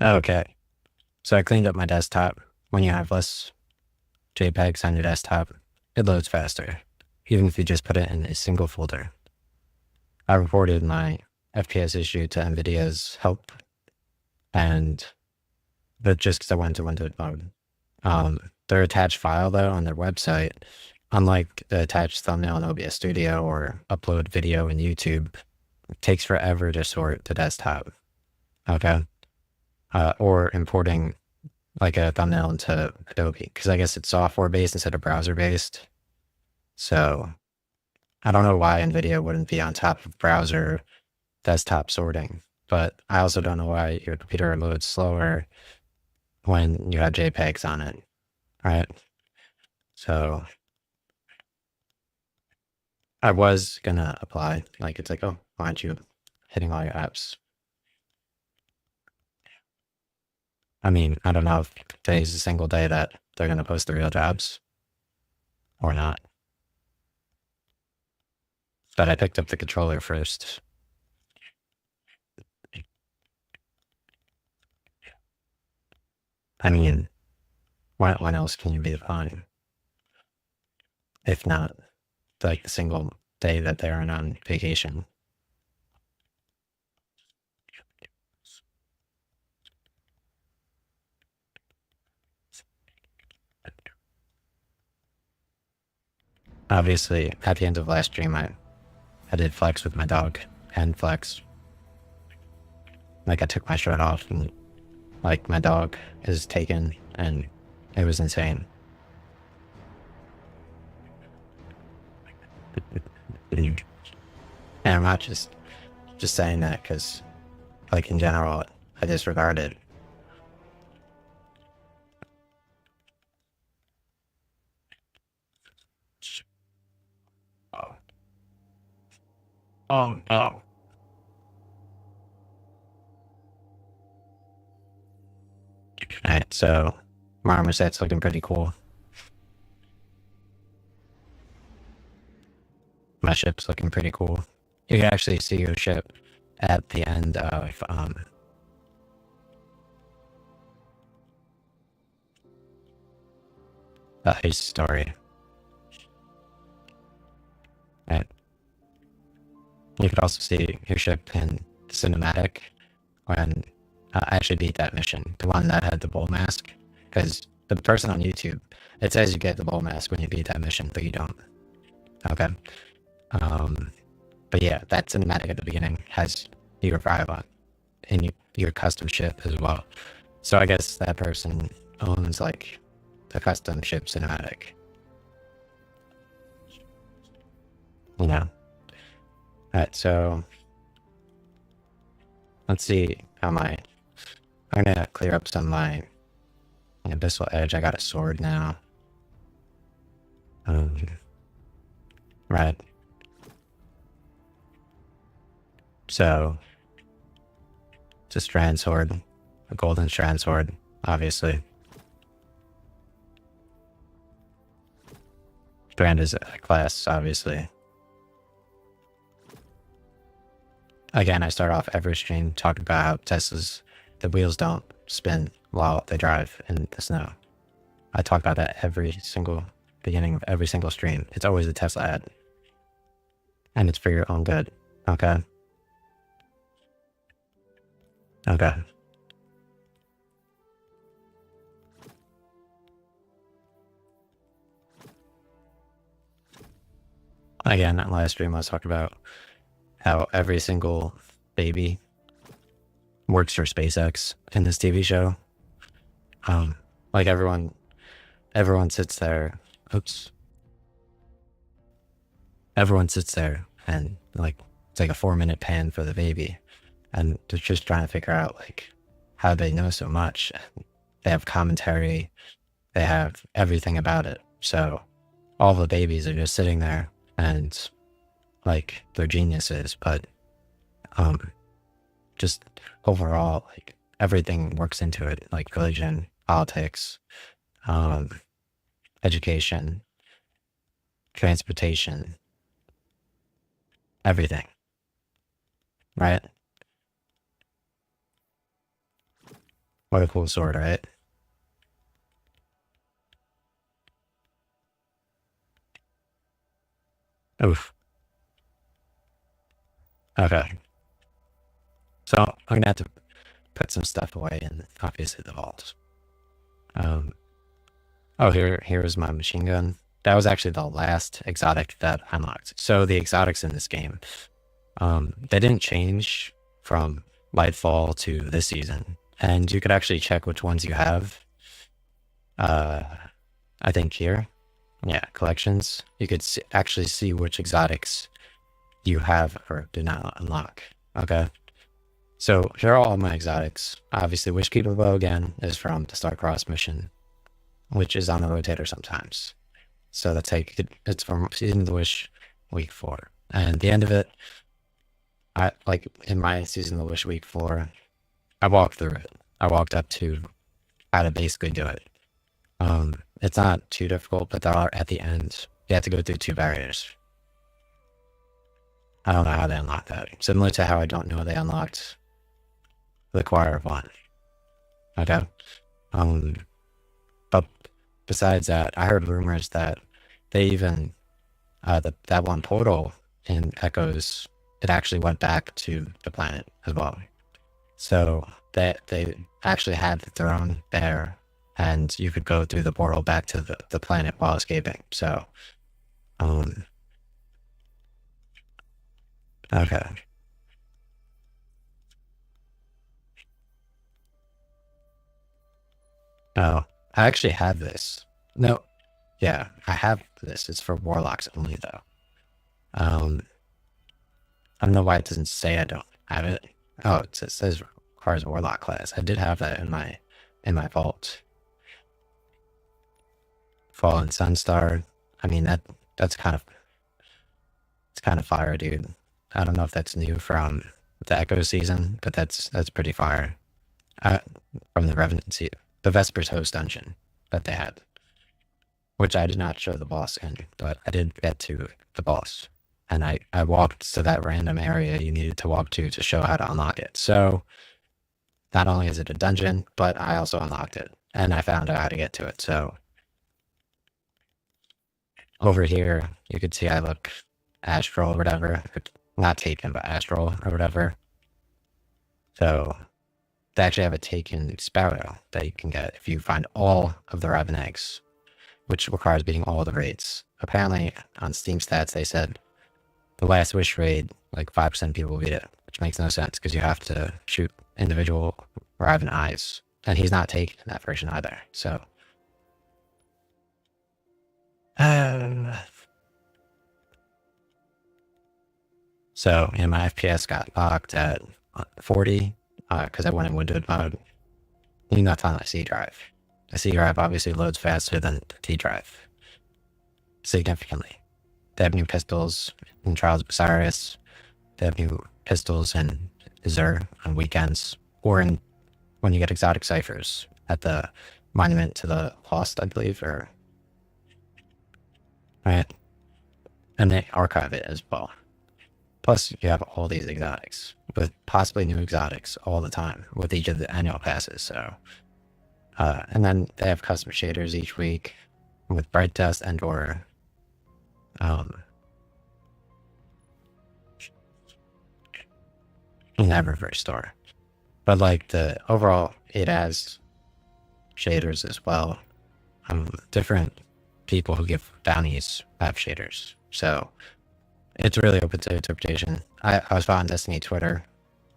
Okay, so I cleaned up my desktop. When you have less JPEGs on your desktop, it loads faster, even if you just put it in a single folder. I reported my FPS issue to NVIDIA's help, but just because I went to Windows mode. Their attached file, though, on their website, unlike the attached thumbnail in OBS Studio or upload video in YouTube, it takes forever to sort the desktop. Okay. Or importing like a thumbnail into Adobe, because I guess it's software based instead of browser based. So I don't know why NVIDIA wouldn't be on top of browser desktop sorting, but I also don't know why your computer loads slower when you have JPEGs on it, right? So I was gonna apply, like it's like, oh, why aren't you hitting all your apps? I mean, I don't know if today's a single day that they're gonna post the real jobs or not, but I picked up the controller first. I mean, when else can you be applying? If not, like the single day that they aren't on vacation. Obviously, at the end of last stream, I did flex with my dog and flex. Like I took my shirt off and like my dog is taken and it was insane. And I'm not just saying that because like in general, I disregard it. Oh. Oh no. Alright, so Marmoset's looking pretty cool. My ship's looking pretty cool. You can actually see your ship at the end of his story. Right. You could also see your ship in the cinematic when I actually beat that mission, the one that had the bull mask, because the person on YouTube, it says you get the bull mask when you beat that mission, but you don't. Okay. But yeah, that cinematic at the beginning has you revive on in your custom ship as well. So I guess that person owns like the custom ship cinematic. You know. Alright, so let's see how I'm gonna clear up some of my Abyssal Edge. I got a sword now. Right. So it's a strand sword, a golden strand sword, obviously. Strand is a class, obviously. Again, I start off every stream talking about how Tesla's, the wheels don't spin while they drive in the snow. I talk about that every single beginning of every single stream. It's always a Tesla ad. And it's for your own good. Okay? Okay. Again, that last stream I was talking about how every single baby works for SpaceX in this TV show. Like everyone sits there. Oops. Everyone sits there and like it's like a 4-minute pan for the baby, and they're just trying to figure out like how they know so much. They have commentary. They have everything about it. So all the babies are just sitting there and like they're geniuses, but just overall like everything works into it, like religion, politics, education, transportation, everything, right? What a cool sword, right? Oof. Okay. So I'm gonna have to put some stuff away in obviously the vault. Um, oh, here's my machine gun. That was actually the last exotic that I unlocked. So the exotics in this game, they didn't change from Lightfall to this season, and you could actually check which ones you have. I think here, yeah, collections. You could actually see which exotics you have or do not unlock. Okay. So here are all my exotics. Obviously, Wishkeeper Bow again is from the Starcross mission, which is on the rotator sometimes. So that's how you could, it's from Season of the Wish week 4. And the end of it, I like in my Season of the Wish week 4, I walked through it. I walked up to how to basically do it. It's not too difficult, but there are at the end, you have to go through 2 barriers. I don't know how they unlock that. Similar to how I don't know they unlocked the Choir of One. Okay. But besides that, I heard rumors that they even that one portal in Echoes, it actually went back to the planet as well. So that they actually had the throne there, and you could go through the portal back to the planet while escaping. So, okay. Oh, I actually have this. No, yeah, I have this. It's for warlocks only, though. I don't know why it doesn't say I don't have it. Oh, it says requires warlock class. I did have that in my vault. Fallen Sunstar. I mean that's kind of fire, dude. I don't know if that's new from the Echo season, but that's pretty fire. From the Revenant season, the Vespers Host dungeon that they had, which I did not show the boss in, but I did get to the boss, and I walked to that random area you needed to walk to show how to unlock it. So not only is it a dungeon, but I also unlocked it, and I found out how to get to it. So over here, you could see I look astral or whatever. Not taken, but astral or whatever. So they actually have a taken sparrow that you can get if you find all of the Raven eggs, which requires beating all the raids. Apparently, on Steam stats, they said the last Wish raid, like 5% of people beat it, which makes no sense because you have to shoot individual Raven eyes, and he's not taken in that version either. So, so yeah, my FPS got locked at 40 because I went in windowed mode. Not on a C drive. The C drive obviously loads faster than the T drive, significantly. They have new pistols in Trials of Osiris. They have new pistols in Azure on weekends, or in when you get exotic ciphers at the Monument to the Lost, I believe, or right, and they archive it as well. Plus, you have all these exotics, with possibly new exotics all the time with each of the annual passes. So, and then they have custom shaders each week with Bright Dust and or in that reverse store. But like the overall, it has shaders as well. Different people who give bounties have shaders, so it's really open to interpretation. I was following Destiny Twitter,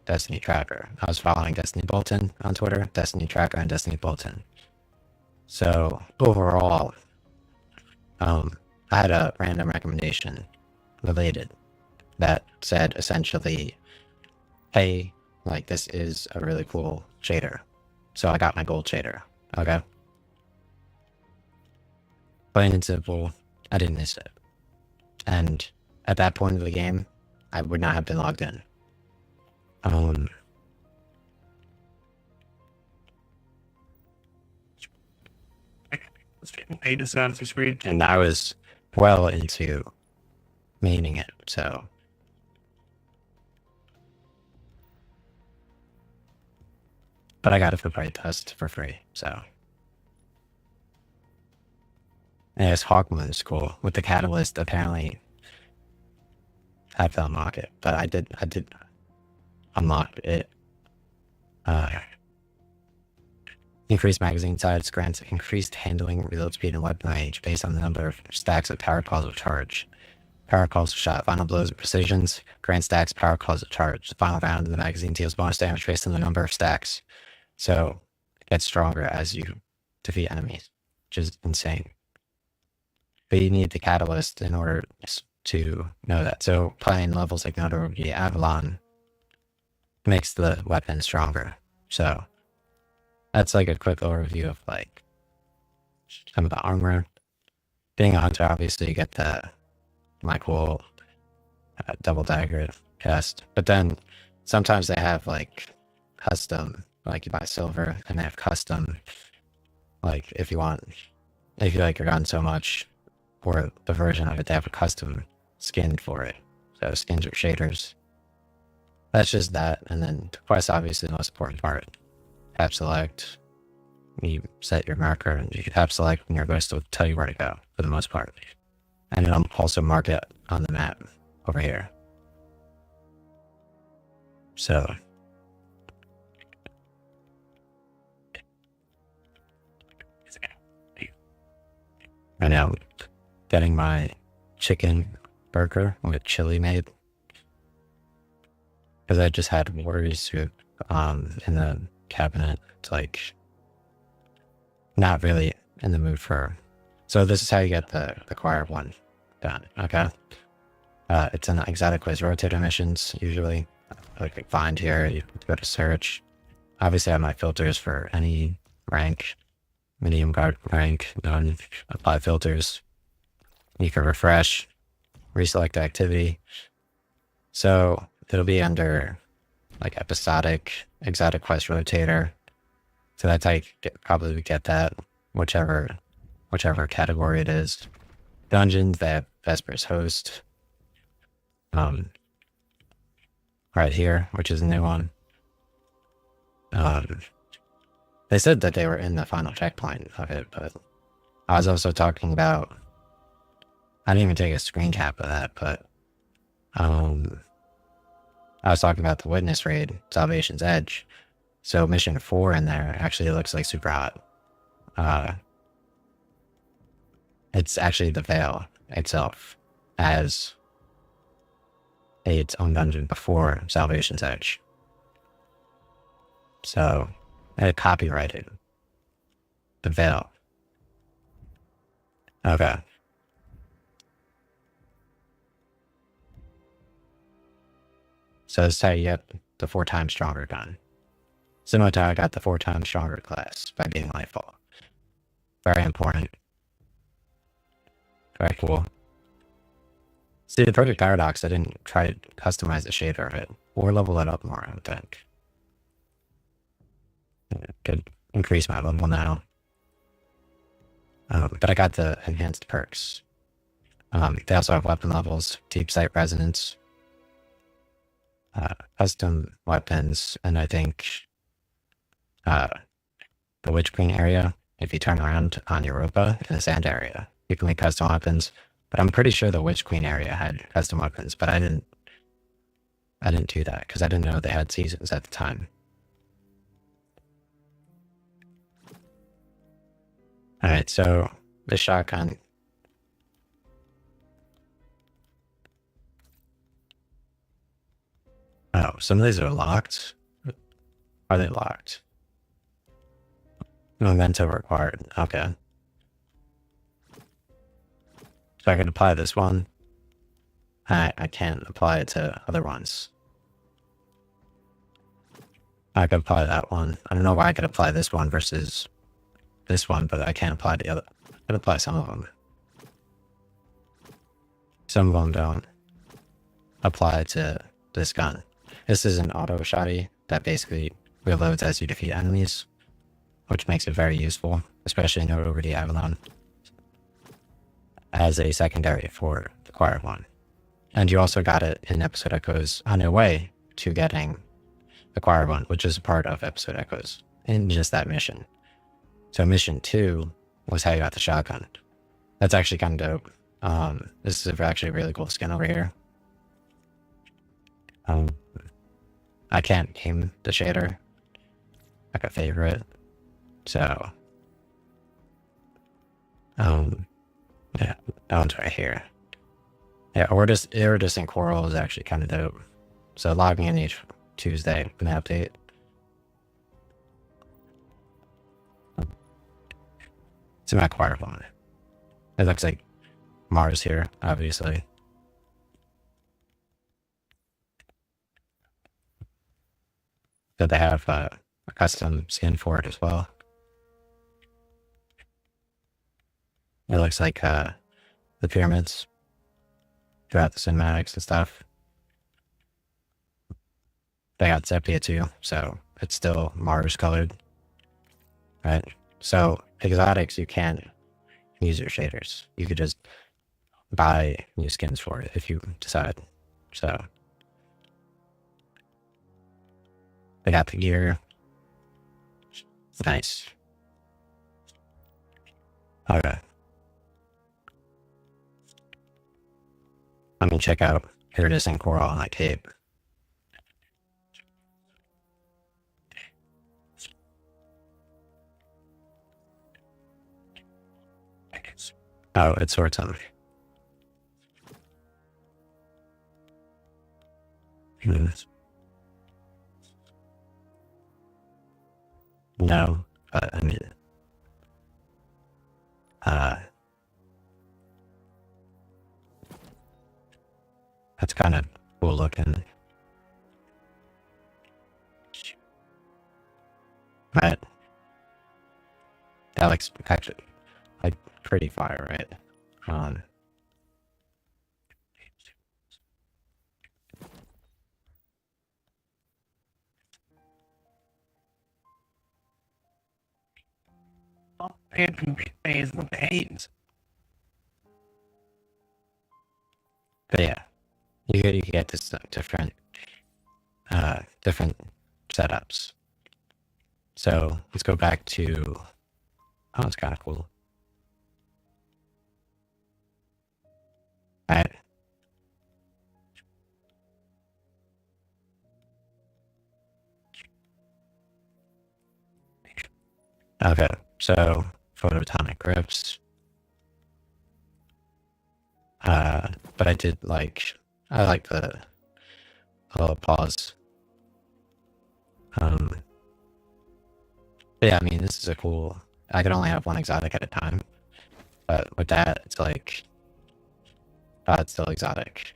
Destiny Tracker. I was following Destiny Bolton on Twitter, Destiny Tracker, and Destiny Bolton. So overall, I had a random recommendation related that said essentially, hey, like this is a really cool shader. So I got my gold shader. Okay. Plain and simple, I didn't miss it. And at that point of the game, I would not have been logged in. And I was well into maining it, so. but I got it for playtest for free. So, and it's Hawkmoon school with the catalyst. Apparently, I fell unlock it, but I did unlock it. Increased magazine size grants increased handling, reload speed, and weapon range based on the number of stacks of power calls of charge. Power calls of shot, final blows of precisions, grant stacks, power calls of charge. The final round of the magazine deals bonus damage based on the number of stacks. So it gets stronger as you defeat enemies, which is insane. But you need the catalyst in order to know that. So playing levels like Notoriety Avalon makes the weapon stronger. So that's like a quick overview of like some of the armor. Being a hunter, obviously you get the cool double dagger chest, but then sometimes they have like custom, like you buy silver and they have custom, like if you like your gun so much, or the version of it, they have a custom skin for it. So skins or shaders. That's just that, and then the quest, obviously the most important part. Tap select, you set your marker, and you can tap select and your ghost will tell you where to go for the most part. And it'll also mark it on the map over here. So right now, getting my chicken burger with chili made, because I just had worry soup in the cabinet. It's like not really in the mood for. So this is how you get the choir one done. Okay, it's an exotic quiz rotator missions usually. Like find here, you go to search. Obviously, I have my filters for any rank, medium guard rank. None. Apply filters. You can refresh, reselect activity. So it'll be under like episodic, exotic quest rotator. So that's how you probably get that, whichever category it is. Dungeons, they have Vespers Host. Right here, which is a new one. They said that they were in the final checkpoint of it, but I was also talking about, I didn't even take a screen cap of that, but I was talking about the Witness Raid, Salvation's Edge. So mission 4 in there actually looks like super hot. It's actually the Veil itself as its own dungeon before Salvation's Edge. So I copyrighted the Veil. Okay. So this is how you get the 4 times stronger gun. Similar to how I got the 4 times stronger class by being Lightfall. Very important. Very cool. See, the Perfect Paradox, I didn't try to customize the shader of it, or level it up more, I would think. Could increase my level now. But I got the enhanced perks. They also have weapon levels, deep sight resonance, custom weapons, and I think the Witch Queen area, if you turn around on Europa in the sand area, you can make custom weapons. But I'm pretty sure the Witch Queen area had custom weapons, but I didn't do that because I didn't know they had seasons at the time. Alright, so the shotgun. Oh, some of these are locked. Are they locked? Memento required. Okay. So I can apply this one. I can't apply it to other ones. I could apply that one. I don't know why I could apply this one versus this one, but I can't apply the other. I can apply some of them. Some of them don't apply to this gun. This is an auto shotty that basically reloads as you defeat enemies, which makes it very useful, especially in Notoriety Avalon, as a secondary for the choir one. And you also got it in Episode Echoes on your way to getting the choir one, which is a part of Episode Echoes. in just that mission. So mission 2 was how you got the shotgun. That's actually kind of dope. This is actually a really cool skin over here. I can't aim the shader like a favorite, so yeah, that one's right here. Yeah, Iridescent Coral is actually kind of dope. So logging in each Tuesday in the update. It's in my choir phone. It looks like Mars here, obviously. So they have a custom skin for it as well. It looks like the pyramids throughout the cinematics and stuff. They got sepia too, so it's still Mars colored, right? So exotics, you can't use your shaders. You could just buy new skins for it if you decide. So they got the gear. Nice. Okay. Let me check out Iridescent Coral on that cape. Oh, it sorts on me. No, but I mean, that's kind of cool looking. Right? That looks actually like pretty fire, right? But yeah, you get this different different setups. So let's go back to, oh, it's kind of cool. All right. Okay, so photonic grips. But I like the little pause. But yeah, I mean, this is a cool, I can only have one exotic at a time, but with that, it's like, it's still exotic.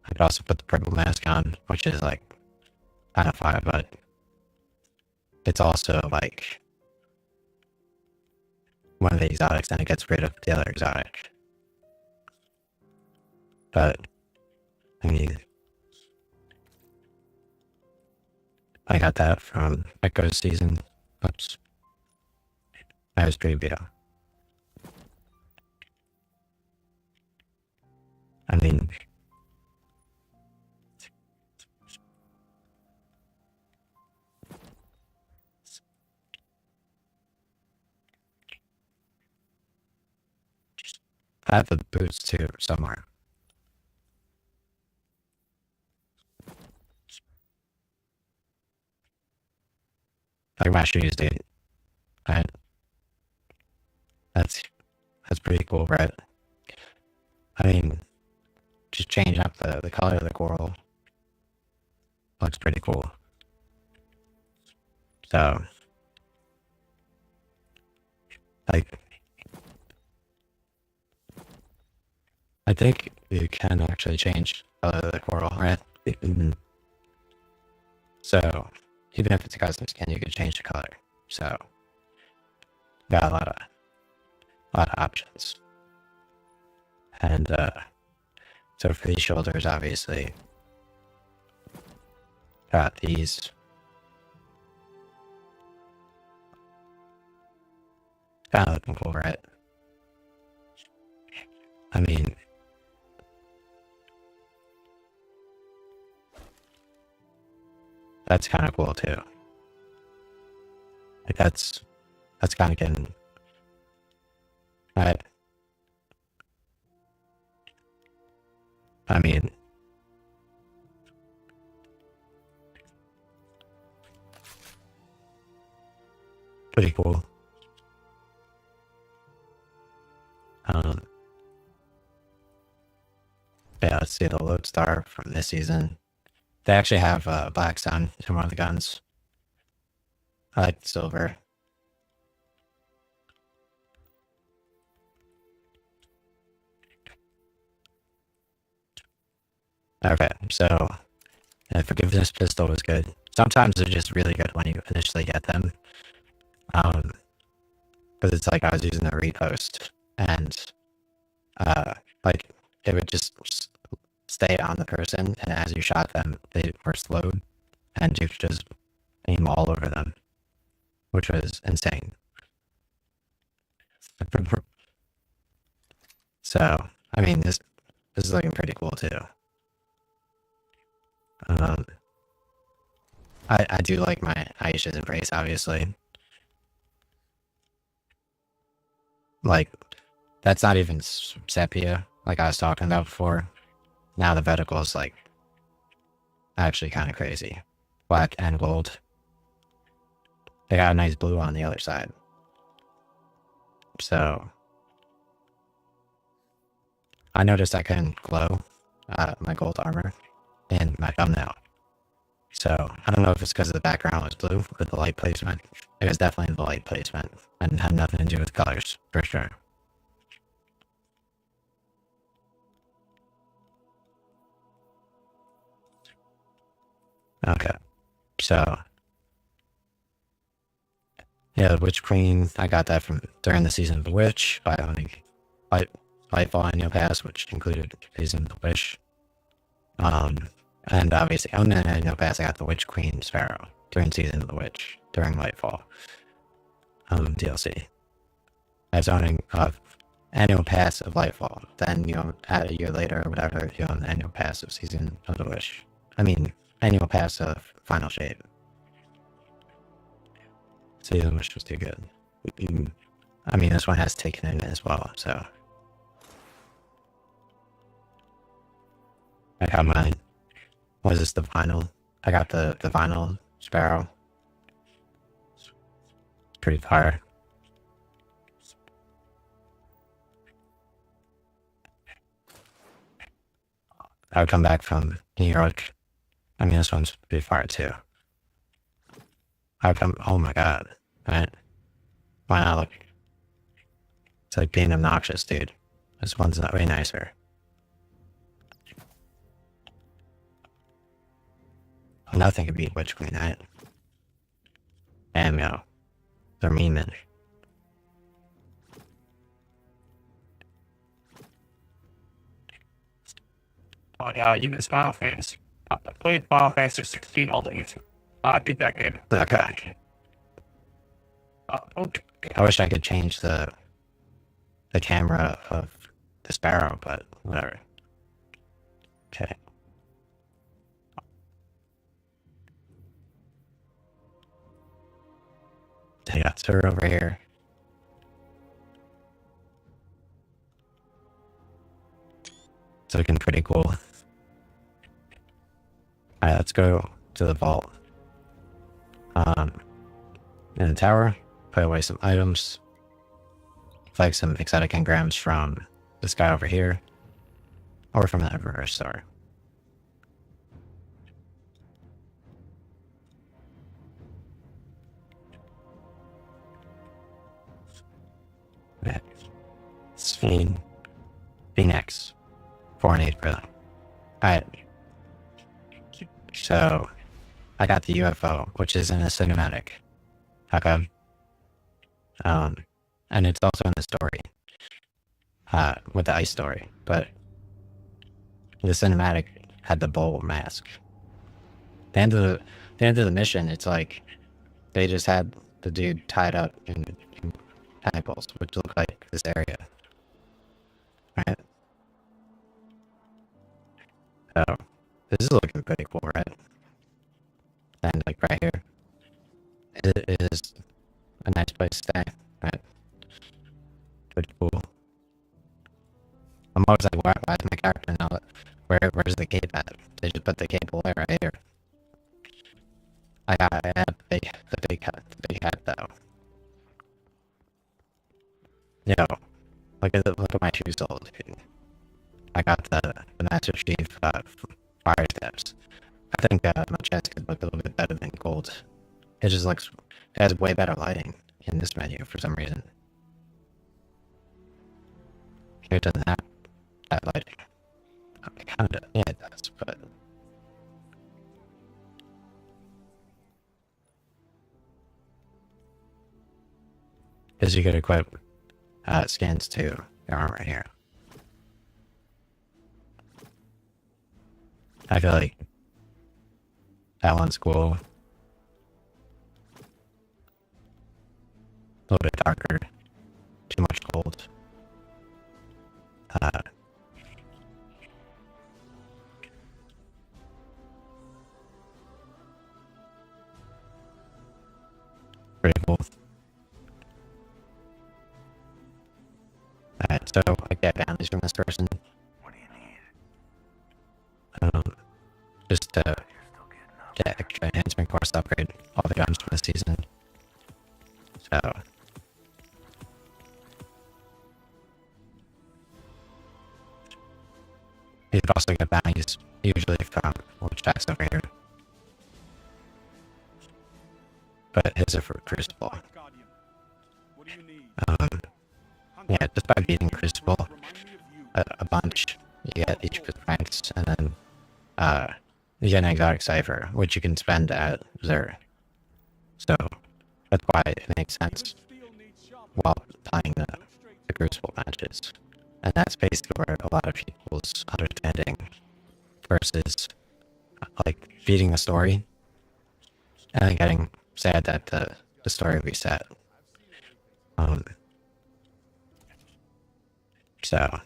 I could also put the purple mask on, which is like kind of fire, but it's also like one of the exotics, and it gets rid of the other exotic. But I mean, I got that from Echo's season. Oops. That was pretty beautiful. I mean, I have the boots too somewhere. Like my shoes, dude. Right? That's pretty cool, right? I mean, just change up the color of the coral. Looks pretty cool. So, like, I think you can actually change the color of the coral, right? So, even if it's a custom skin, you can change the color. So, got a lot of options. And so for these shoulders, obviously, got these. Kind of looking cool, right? I mean, That's kind of cool too. Like that's kind of getting. I mean, pretty cool. Um, yeah, let's see the Lodestar from this season. They actually have Black Sun in one of the guns. I like the silver. Okay, so Forgiveness Pistol was good. Sometimes they're just really good when you initially get them. Because it's like I was using a repost, and like it would just stay on the person, and as you shot them, they were slowed, and you could just aim all over them, which was insane. So, I mean, this is looking pretty cool too. I do like my Aisha's Embrace, obviously. Like, that's not even sepia, like I was talking about before. Now the vertical is like actually kind of crazy. Black and gold. They got a nice blue on the other side. So I noticed I couldn't glow my gold armor in my thumbnail. So I don't know if it's because the background was blue with the light placement. It was definitely the light placement and had nothing to do with colors, for sure. Okay, so yeah, the Witch Queen, I got that from during the Season of the Witch by owning Lightfall Annual Pass, which included Season of the Witch. And obviously owning an Annual Pass, I got the Witch Queen Sparrow during Season of the Witch, during Lightfall DLC. I was owning Annual Pass of Lightfall, then, add a year later or whatever, you own the Annual Pass of Season of the Witch. I mean, Annual Pass of Final Shape. Season of the Witch was too good. I mean, this one has taken in as well, so. I got mine. Was this the final? I got the final Sparrow. It's pretty fire. I would come back from New York. I mean, this one's pretty fire too. I would come, oh my god. Right? Why not look? It's like being obnoxious, dude. This one's not way nicer. Nothing could beat Witch Queen, right? And they're memeing. Oh yeah, you miss Final Fantasy. I played Final Fantasy 16 all day. I beat that game. Okay. Okay. I wish I could change the camera of the Sparrow, but whatever. Okay. Yeah, so we're over here. It's looking pretty cool. Alright, let's go to the vault. In the tower, put away some items. Like some exotic engrams from this guy over here. Or from the Emperor Star. Phoenix. 4 and 8 for them. Alright. So, I got the UFO, which is in a cinematic. Okay. And it's also in the story. With the ice story. But the cinematic had the bull mask. The end of the mission, it's like they just had the dude tied up in tentacles, which look like this area. Right? So, this is looking pretty cool, right? And it is a nice place to stay. Right? Pretty cool. I'm always like, why is my character not? Where's the cape at? They just put the cape away right here. I have the big hat though. Yo, look at my shoes sold. I got the Master Chief fire steps. I think my chest could look a little bit better than gold. It just looks, it has way better lighting in this menu for some reason. Here it doesn't have that lighting. It kinda, yeah it does, but... Because you could equip skins to your armor here. I feel like that one's cool. A little bit darker. Too much gold. Pretty cool. Alright, so I get bounties from this person. What do you need? Just to get extra enhancement course to upgrade all the guns from this season. So you could also get bounties usually from which checks over here. But his are for Crucible. What do you need? Yeah, just by beating Crucible a bunch, you get each of his ranks, and then you get an exotic cipher, which you can spend at Xur. So that's why it makes sense while playing the Crucible matches. And that's basically where a lot of people's understanding versus like beating the story and then getting sad that the story reset. So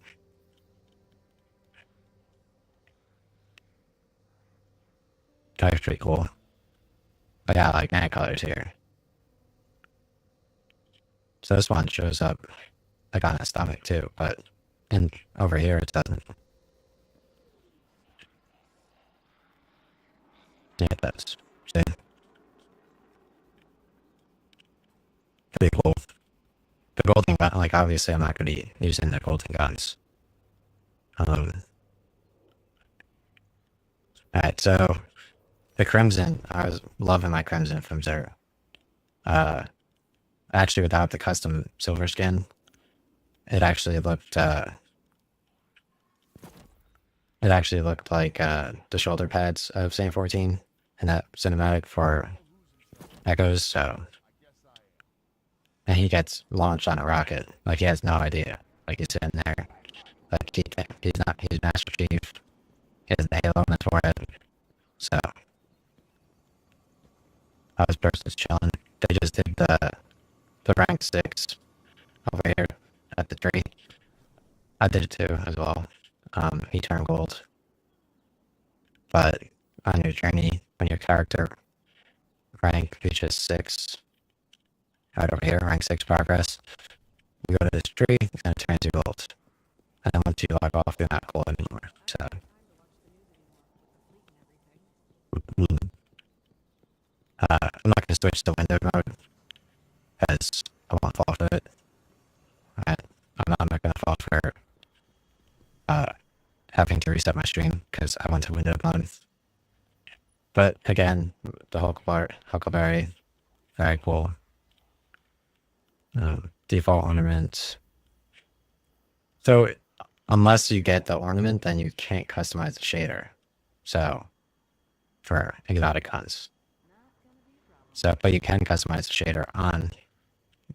that's pretty cool. But yeah, like night colors here. So this one shows up like on his stomach too, but over here it doesn't. Yeah, it does. See? Pretty cool. The golden gun, like obviously I'm not going to be using the golden guns. Alright, so the Crimson, I was loving my Crimson from Xur. Actually without the custom silver skin, it actually looked like the shoulder pads of Saint 14 and that cinematic for Echoes, so and he gets launched on a rocket. Like he has no idea. Like he's sitting there. Like he's Master Chief. He has the halo on his forehead. So I was personally chilling. They just did the rank 6 over here at the tree. I did it too as well. He turned gold. But on your journey, when your character rank reaches 6, right over here, rank 6 progress, you go to this tree and it turns you gold. And then once you log off, you're not gold anymore. So I'm not gonna switch to window mode as I won't fall for it. I'm not gonna fall for having to reset my stream because I went to window mode. But again, the Huckleberry, very cool. Default ornament. So unless you get the ornament, then you can't customize the shader. So for exotic guns. So, but you can customize the shader on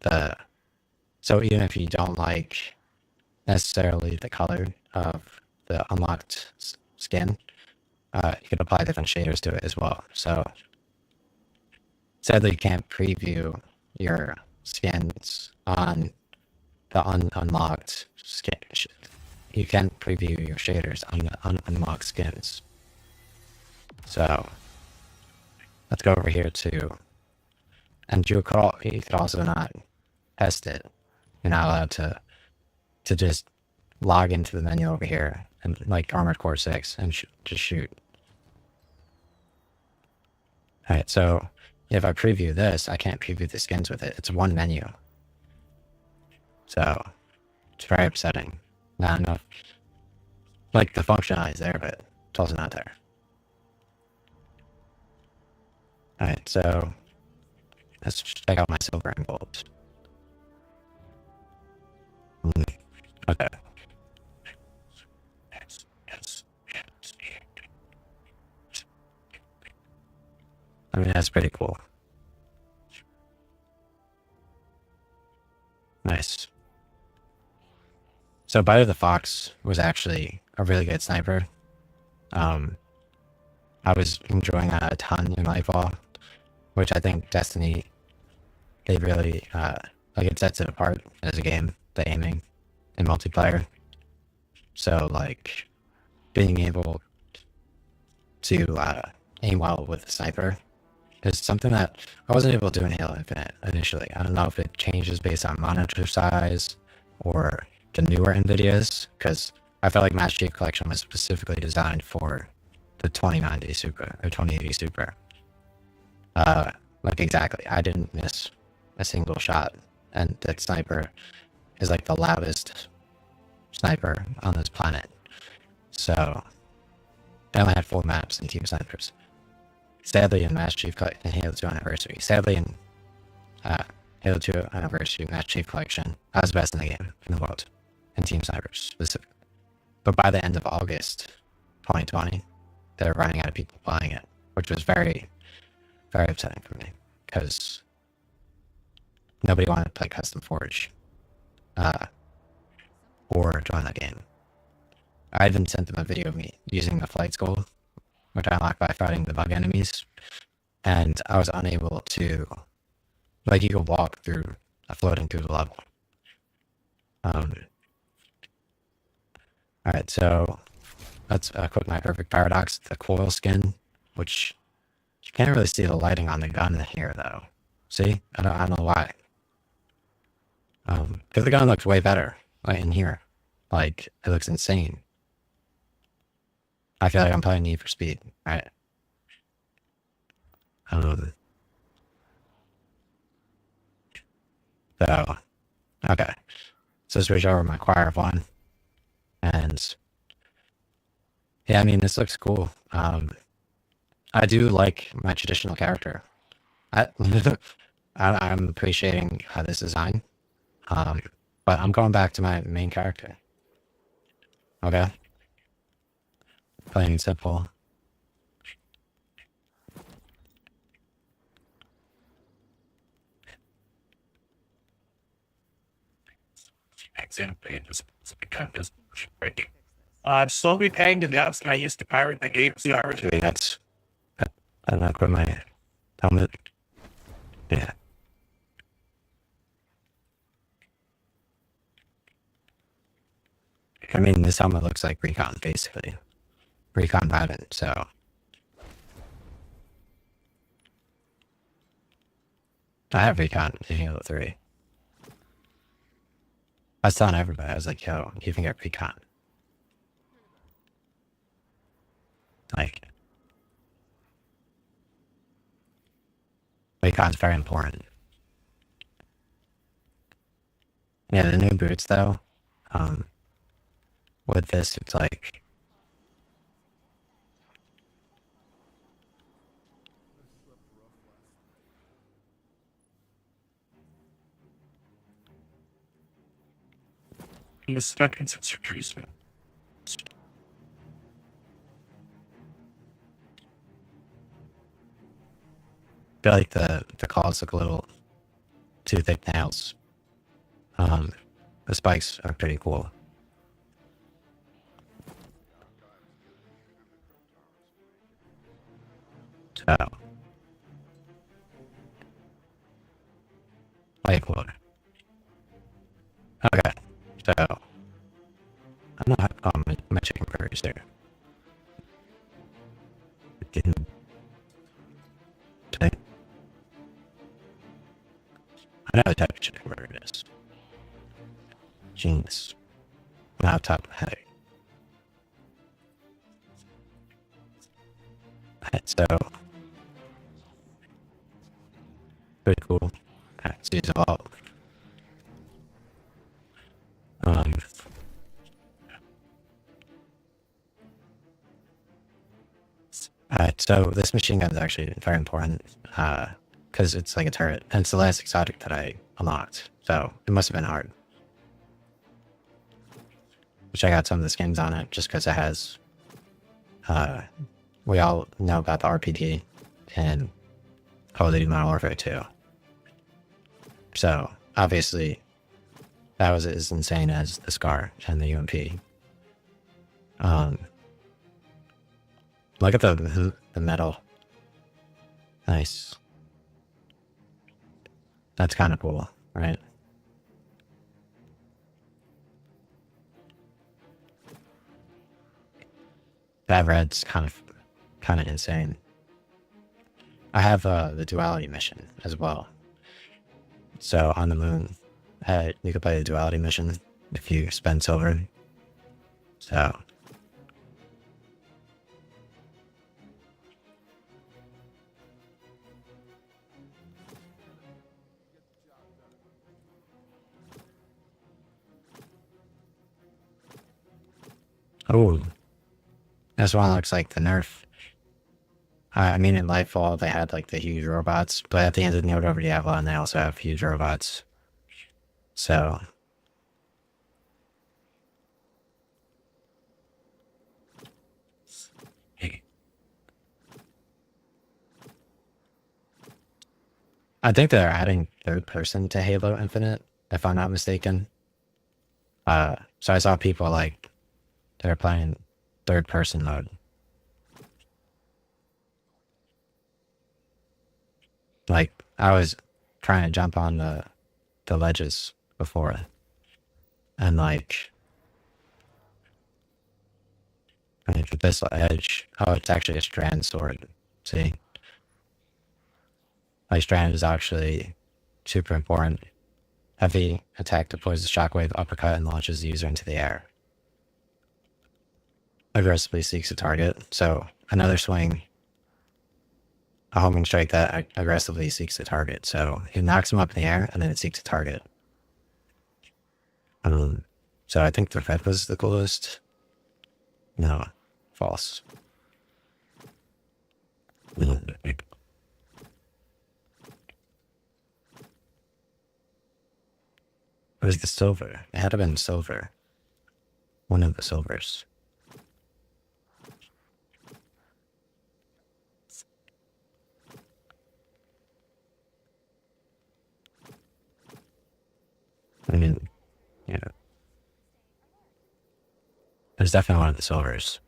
the. So even if you don't like necessarily the color of the unlocked skin, you can apply different shaders to it as well. So sadly, you can't preview your skins on the unlocked skin. You can preview your shaders on the unlocked skins. So let's go over here to And you could also not test it. You're not allowed to just log into the menu over here and like Armored Core 6 and just shoot. Alright, so if I preview this, I can't preview the skins with it. It's one menu. So it's very upsetting. Not enough. Like the functionality is there, but it's also not there. Alright, so let's check out my silver and gold. Okay. I mean, that's pretty cool. Nice. So Bite of the Fox was actually a really good sniper. I was enjoying that a ton in Nightfall, which I think Destiny, they really, like it sets it apart as a game, the aiming in multiplayer. So like being able to aim well with a sniper is something that I wasn't able to do in Halo Infinite initially. I don't know if it changes based on monitor size or the newer NVIDIAs, because I felt like Master Chief Collection was specifically designed for the 2090 Super or 2080 Super. Like exactly, I didn't miss a single shot, and that sniper is like the loudest sniper on this planet. So I only had 4 maps and team snipers. Sadly, in Master Chief Collection and Halo 2 Anniversary. Sadly, in Halo 2 Anniversary Master Chief Collection, I was best in the game, in the world, in team snipers specifically. But by the end of August 2020, they were running out of people buying it, which was very, very upsetting for me, because nobody wanted to play Custom Forge or join that game. I even sent them a video of me using the flight school, which I unlocked by fighting the bug enemies, and I was unable to, like, you could walk through, floating through the level. Alright, so let's equip my Perfect Paradox, the coil skin, which you can't really see the lighting on the gun here, though. See? I don't know why. Because the gun looks way better, like, in here. Like, it looks insane. I feel like I'm playing Need for Speed, right? So, okay. So switch over my Choir of One. And yeah, I mean, this looks cool. I do like my traditional character. I'm appreciating this design. But I'm going back to my main character. Okay. Plain and simple. I'm slowly paying the debts that I used to pirate the games. Actually, that's... I don't know, quit my helmet. Yeah. I mean, this helmet looks like Recon, basically. Recon Pattern, so... I have Recon in Halo 3. I was telling everybody, I was like, yo, you can get Recon. Like... Recon's very important. Yeah, the new boots, though, with this, it's like... You're stuck in some surgeries. I feel like the claws look a little too thick nails. The spikes are pretty cool. So, like what? Okay, so I'm not. Oh, my chicken burger's there. It didn't. Okay. I know the type of chicken where it is. Genius. Not top of the head. Alright, so pretty cool. Alright, so all. Alright, so this machine gun is actually very important, because it's like a turret, and it's the last exotic that I unlocked, so it must have been hard. Which I got some of the skins on it, just because it has, we all know about the RPD and Call of Duty Modern Warfare 2. So, obviously, that was as insane as the SCAR and the UMP. Look at the metal. Nice. That's kind of cool, right? That red's kind of insane. I have the duality mission as well. So on the moon, you could play the duality mission if you spend silver. So oh, this one looks like the nerf. I mean, in Lightfall, they had like the huge robots, but at the end of Node over Diablo, and they also have huge robots. So, I think they're adding third person to Halo Infinite, if I'm not mistaken. So I saw people like they're playing third person mode. Like, I was trying to jump on the ledges before, and like, with this edge, oh, it's actually a strand sword. See, like strand is actually super important. Heavy attack deploys the shockwave uppercut and launches the user into the air. Aggressively seeks a target. So another swing, a homing strike that aggressively seeks a target. So it knocks him up in the air and then it seeks a target. So I think the red was the coolest. No, false. Where's the silver? It had to have been silver. One of the silvers. I mean, yeah. There's definitely one of the silvers.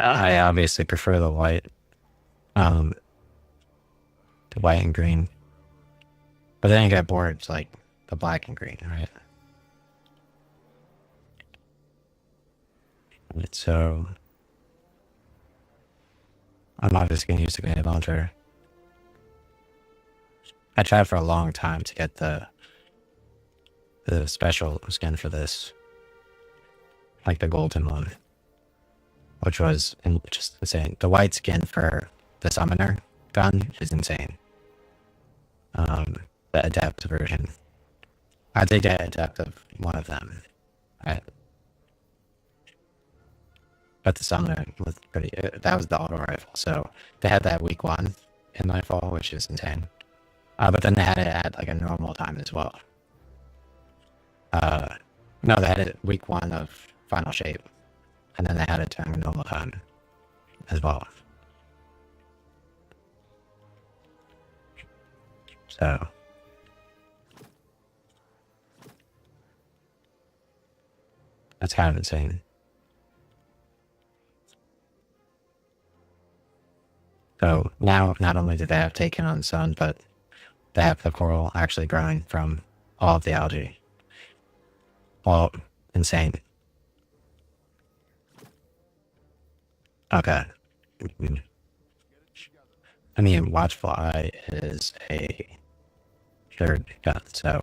I obviously prefer the white. The white and green. But then you get bored, it's like the black and green, right? And so I'm obviously gonna use the grenade launcher. I tried for a long time to get the special skin for this. Like the golden one. Which was just insane. The white skin for the summoner gun is insane. The adept version. I did get adept of one of them. Right. But the summoner was pretty. That was the auto rifle. So they had that week 1 in Nightfall, which is insane. But then they had it at like a normal time as well. No, they had it week 1 of Final Shape. And then they had it during a normal time as well. So That's kind of insane. So now, not only do they have taken on the sun, but they have the coral actually growing from all of the algae. Well, insane. Okay. I mean, Watchful Eye is a third gun, so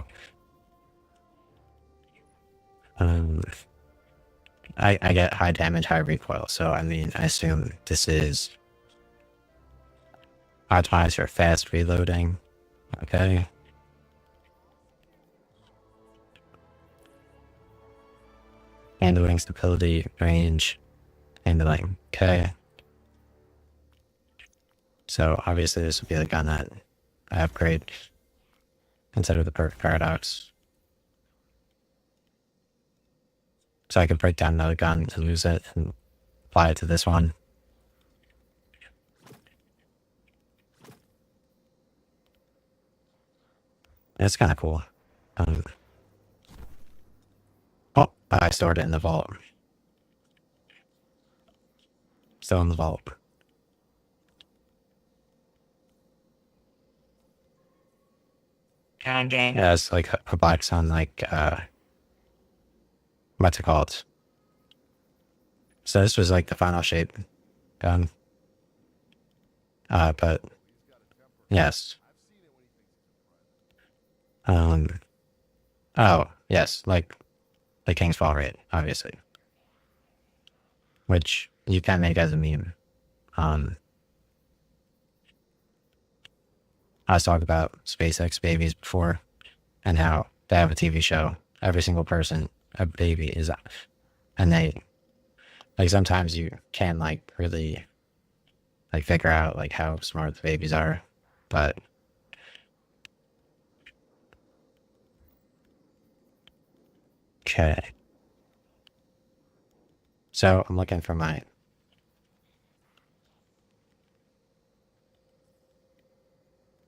I get high damage, high recoil, so I mean, I assume this is optimized for fast reloading. Okay. Handling, stability, range, handling. Okay. So obviously this would be the gun that I upgrade instead of the Perfect Paradox. So I could break down another gun and lose it and apply it to this one. It's kind of cool. Oh, I stored it in the vault. Still in the vault. Game. Yeah, it's like a box on like what's it called? So this was like the final shape gun. But yes. Oh, yes, like King's Fall Raid, obviously. Which you can make as a meme. I was talking about SpaceX babies before and how they have a TV show. Every single person, a baby is, and they, like, sometimes you can like really like figure out like how smart the babies are, but okay. So I'm looking for my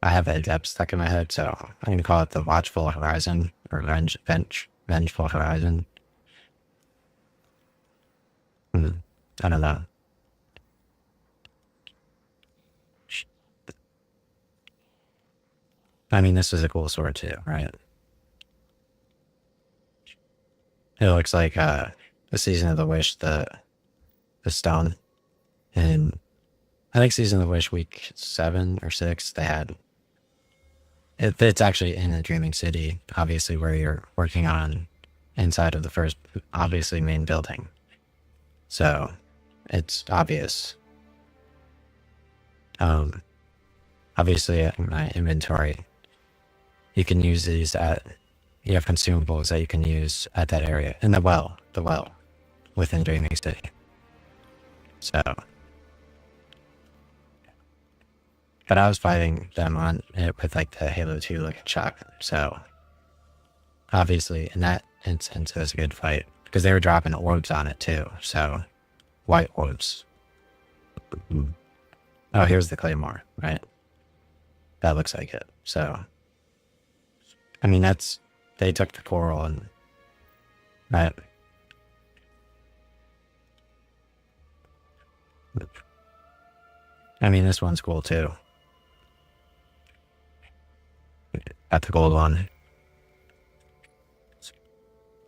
I have a depth stuck in my head, so I'm going to call it the Watchful Horizon, or Vengeful Horizon. I don't know. I mean, this is a cool sword too, right? It looks like the Season of the Wish, the stone. And I think Season of the Wish week 7 or 6, they had it's actually in the Dreaming City, obviously, where you're working on inside of the first, obviously, main building. So it's obvious. Obviously, in my inventory, you can use these you have consumables that you can use at that area in the well within Dreaming City. So, but I was fighting them on it with like the Halo 2 looking shotgun. So obviously in that instance it was a good fight because they were dropping orbs on it too. So white orbs. Oh, here's the Claymore, right? That looks like it. So I mean they took the coral and right. I mean this one's cool too. Got the gold one.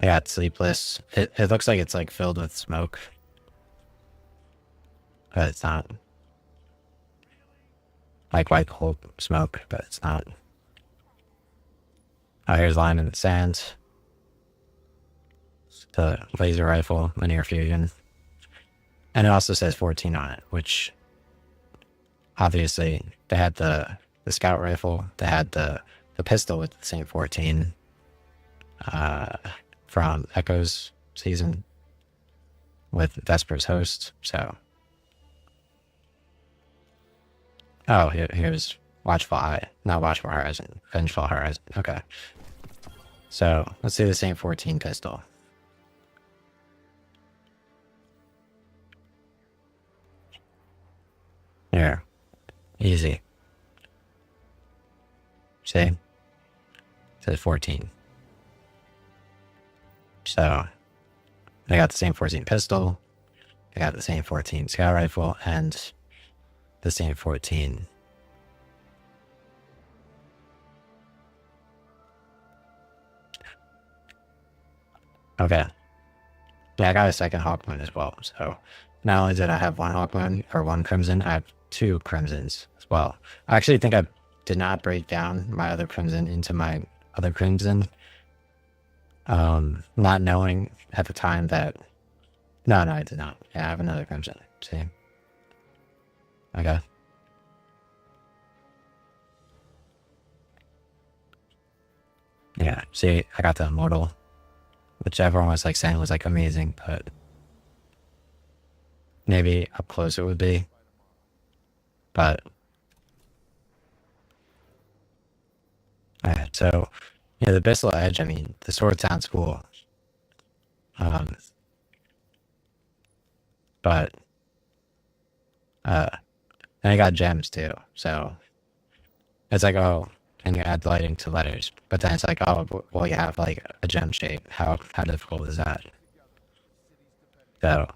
I got Sleepless. It looks like it's like filled with smoke. But it's not. Like white coal smoke, but it's not. Oh, here's Line in the Sands. The laser rifle, linear fusion. And it also says 14 on it, which obviously they had the scout rifle, they had the pistol with the same 14 from Echo's season with Vesper's Host. So, oh, here's Watchful Eye, not Watchful Horizon, Vengeful Horizon. Okay, so let's do the same 14 pistol. Here, easy. See, it says 14. So I got the same 14 pistol. I got the same 14 scout rifle and the same 14. Okay. Yeah, I got a second Hawkmoon as well. So not only did I have one Hawkmoon or one Crimson, I have 2 Crimsons as well. I actually think I did not break down my other Crimson into my other Crimson. Not knowing at the time that... No, I did not. Yeah, I have another Crimson. See? Okay. Yeah, see, I got the Immortal, which everyone was like saying was like amazing, but maybe up close it would be. But alright, so yeah, the Bissell Edge, I mean, the sword sounds cool. But and I got gems too, so it's like, oh, and you add lighting to letters, but then it's like, oh, well, you have like a gem shape. How difficult is that? So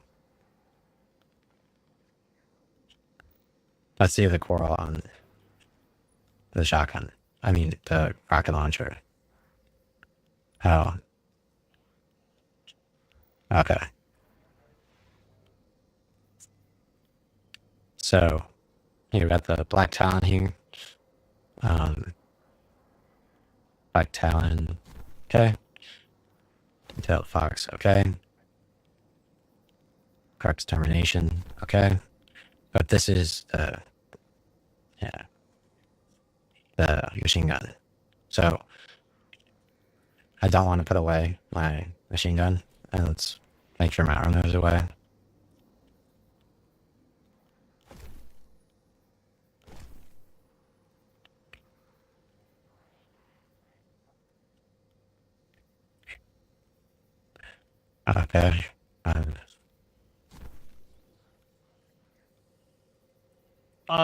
let's see the coral on the shotgun. I mean, the rocket launcher. Oh, okay. So you got the Black Talon here. Black Talon. Okay. Detailed Fox. Okay. Crux Termination. Okay. But this is the machine gun. So I don't want to put away my machine gun. And let's make sure my armor is away. Okay.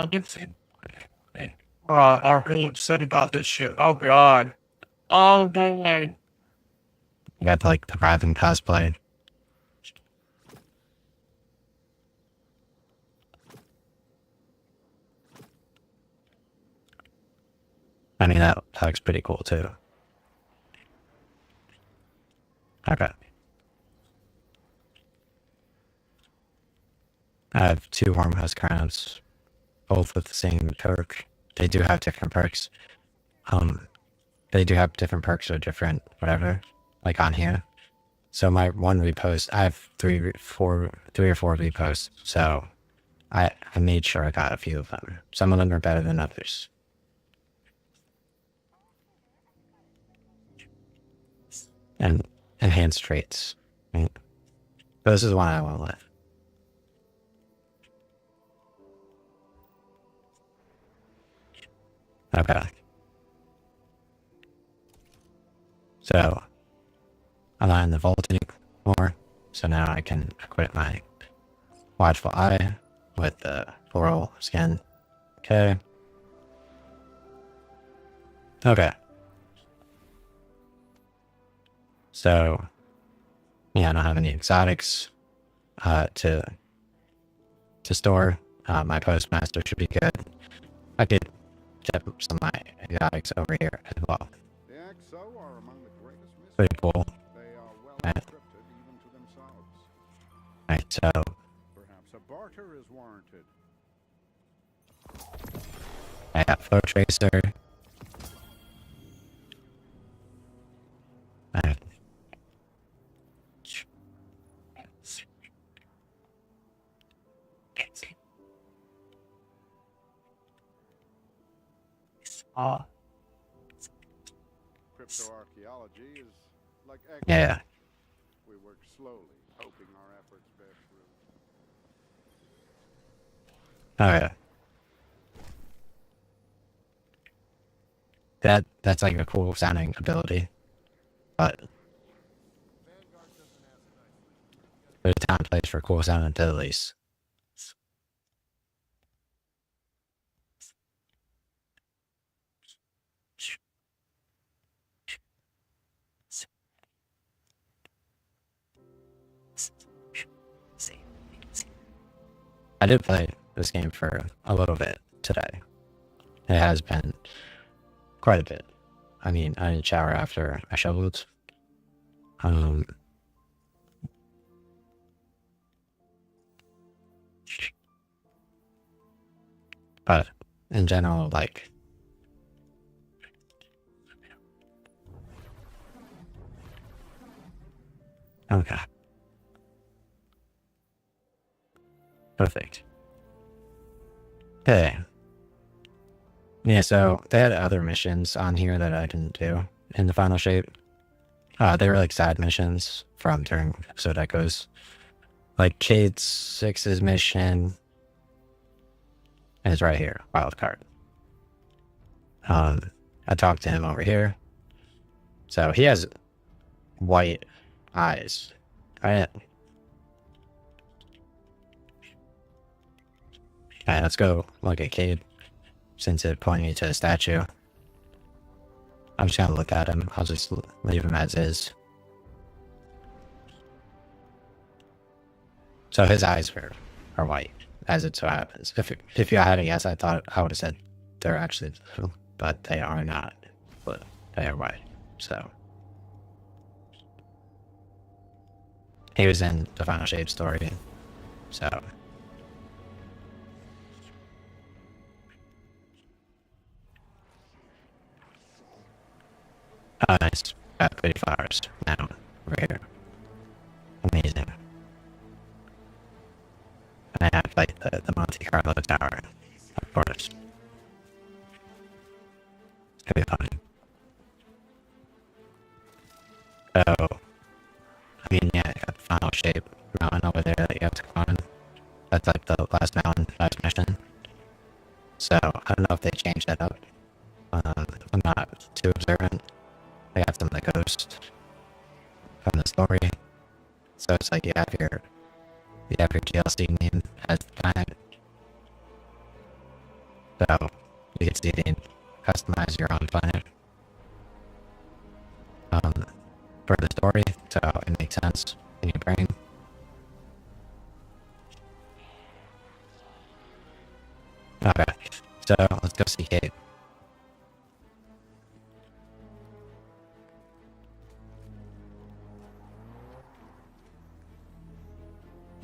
Gibson. I'm really upset about this shit. Oh god. Oh man. You got like the Raven cosplay. I mean, that looks pretty cool too. Okay. I have 2 Hornhouse crowns, both with the same perk. They do have different perks. They do have different perks or different whatever, like on here. So my 1 repost, I have 3 or 4 reposts. So I made sure I got a few of them. Some of them are better than others. And enhanced traits. Right? But this is one I won't let. Okay. So I'm on the voltage more. So now I can equip my Watchful Eye with the floral skin. Okay. Okay. So yeah, I don't have any exotics to store. My postmaster should be good. I could ship some of my exotics over here as well. The Axo are among the greatest mysteries. Pretty cool. They are well Right. encrypted even to themselves. Right, so Perhaps a barter is warranted. I got Flow Tracer. Cryptoarchaeology is like Yeah. we work slowly, hoping our efforts bear fruit. Okay. That's like a cool sounding ability. But there's a time and place for cool sounding abilities. I did play this game for a little bit today. It has been quite a bit. I mean, I didn't shower after I shoveled. But in general, like, okay, perfect. Okay. Yeah, so they had other missions on here that I didn't do in the final shape. They were like side missions from during episode echoes. Like Cade 6's mission is right here, wild card. I talked to him over here. So he has white eyes. Alright, let's go look at Cade, since it pointed me to a statue. I'm just gonna look at him. I'll just leave him as is. So his eyes are white, as it so happens. If you had a guess, I thought I would have said they're actually blue, but they are not blue. They are white. So he was in the final shape story. So nice. Got pretty flowers now. Over here. Amazing. And I have like the Monte Carlo Tower, of course. It's gonna be fun. So, I mean, yeah, I got the final shape mountain over there that you have to climb. That's like the last mountain, last mission. So, I don't know if they changed that up. I'm not too observant. They got some of the ghosts from the story. So it's like you have your DLC name as the planet. So you can see they customize your own planet. For the story, so it makes sense in your brain. Okay, so let's go see Cade.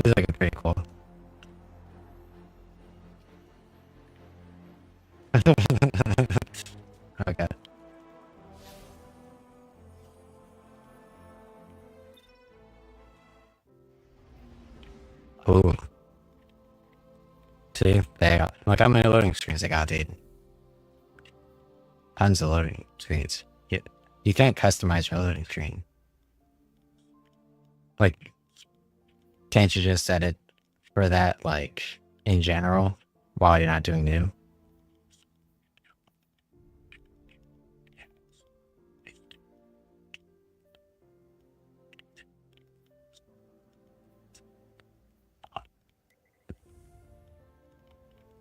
He's like pretty cool. Okay. Ooh. See, they got, look how many loading screens they got, dude. Tons of loading screens. You can't customize your loading screen. Like, can't you just set it for that, like, in general, while you're not doing new?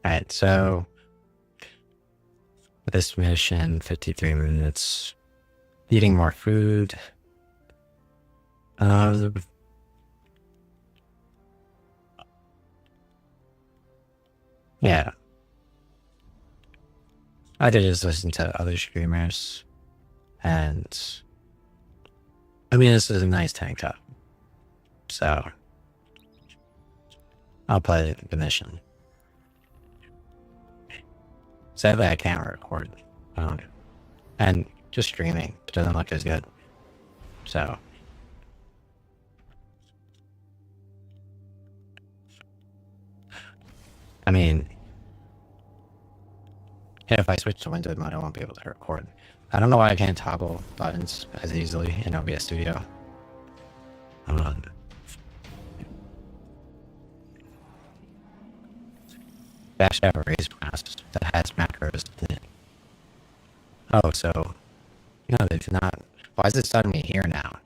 Alright, so this mission, 53 minutes. Eating more food. Yeah. I did just listen to other streamers, and I mean, this is a nice tank top, so I'll play the mission. Sadly, I can't record, and just streaming doesn't look as good, so. I mean, if I switch to windowed mode, I won't be able to record. I don't know why I can't toggle buttons as easily in OBS Studio. They actually have a raise class that has macros in it. Oh, so, no, they do not. Why is it suddenly here now?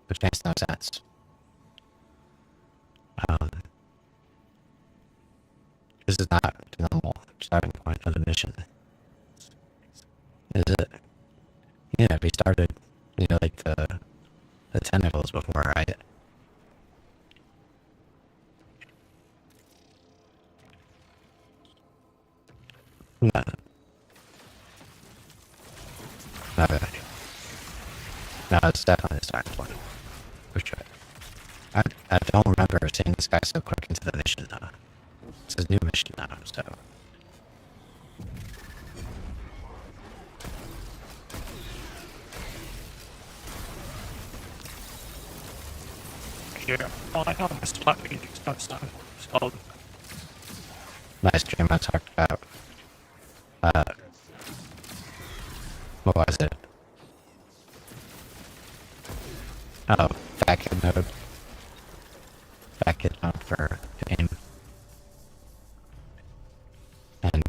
Which makes no sense. This is not the normal starting point of the mission. Is it? Yeah, we started, like the tentacles before, right? No, no, no, it's definitely a starting point. For sure. I don't remember seeing this guy so quick into the mission though. It's his new mission now, so. Here. Oh, I know this flat being stuff. So, Nice dream I talked about. What was it? Oh, back mode. Back it mode for the game. And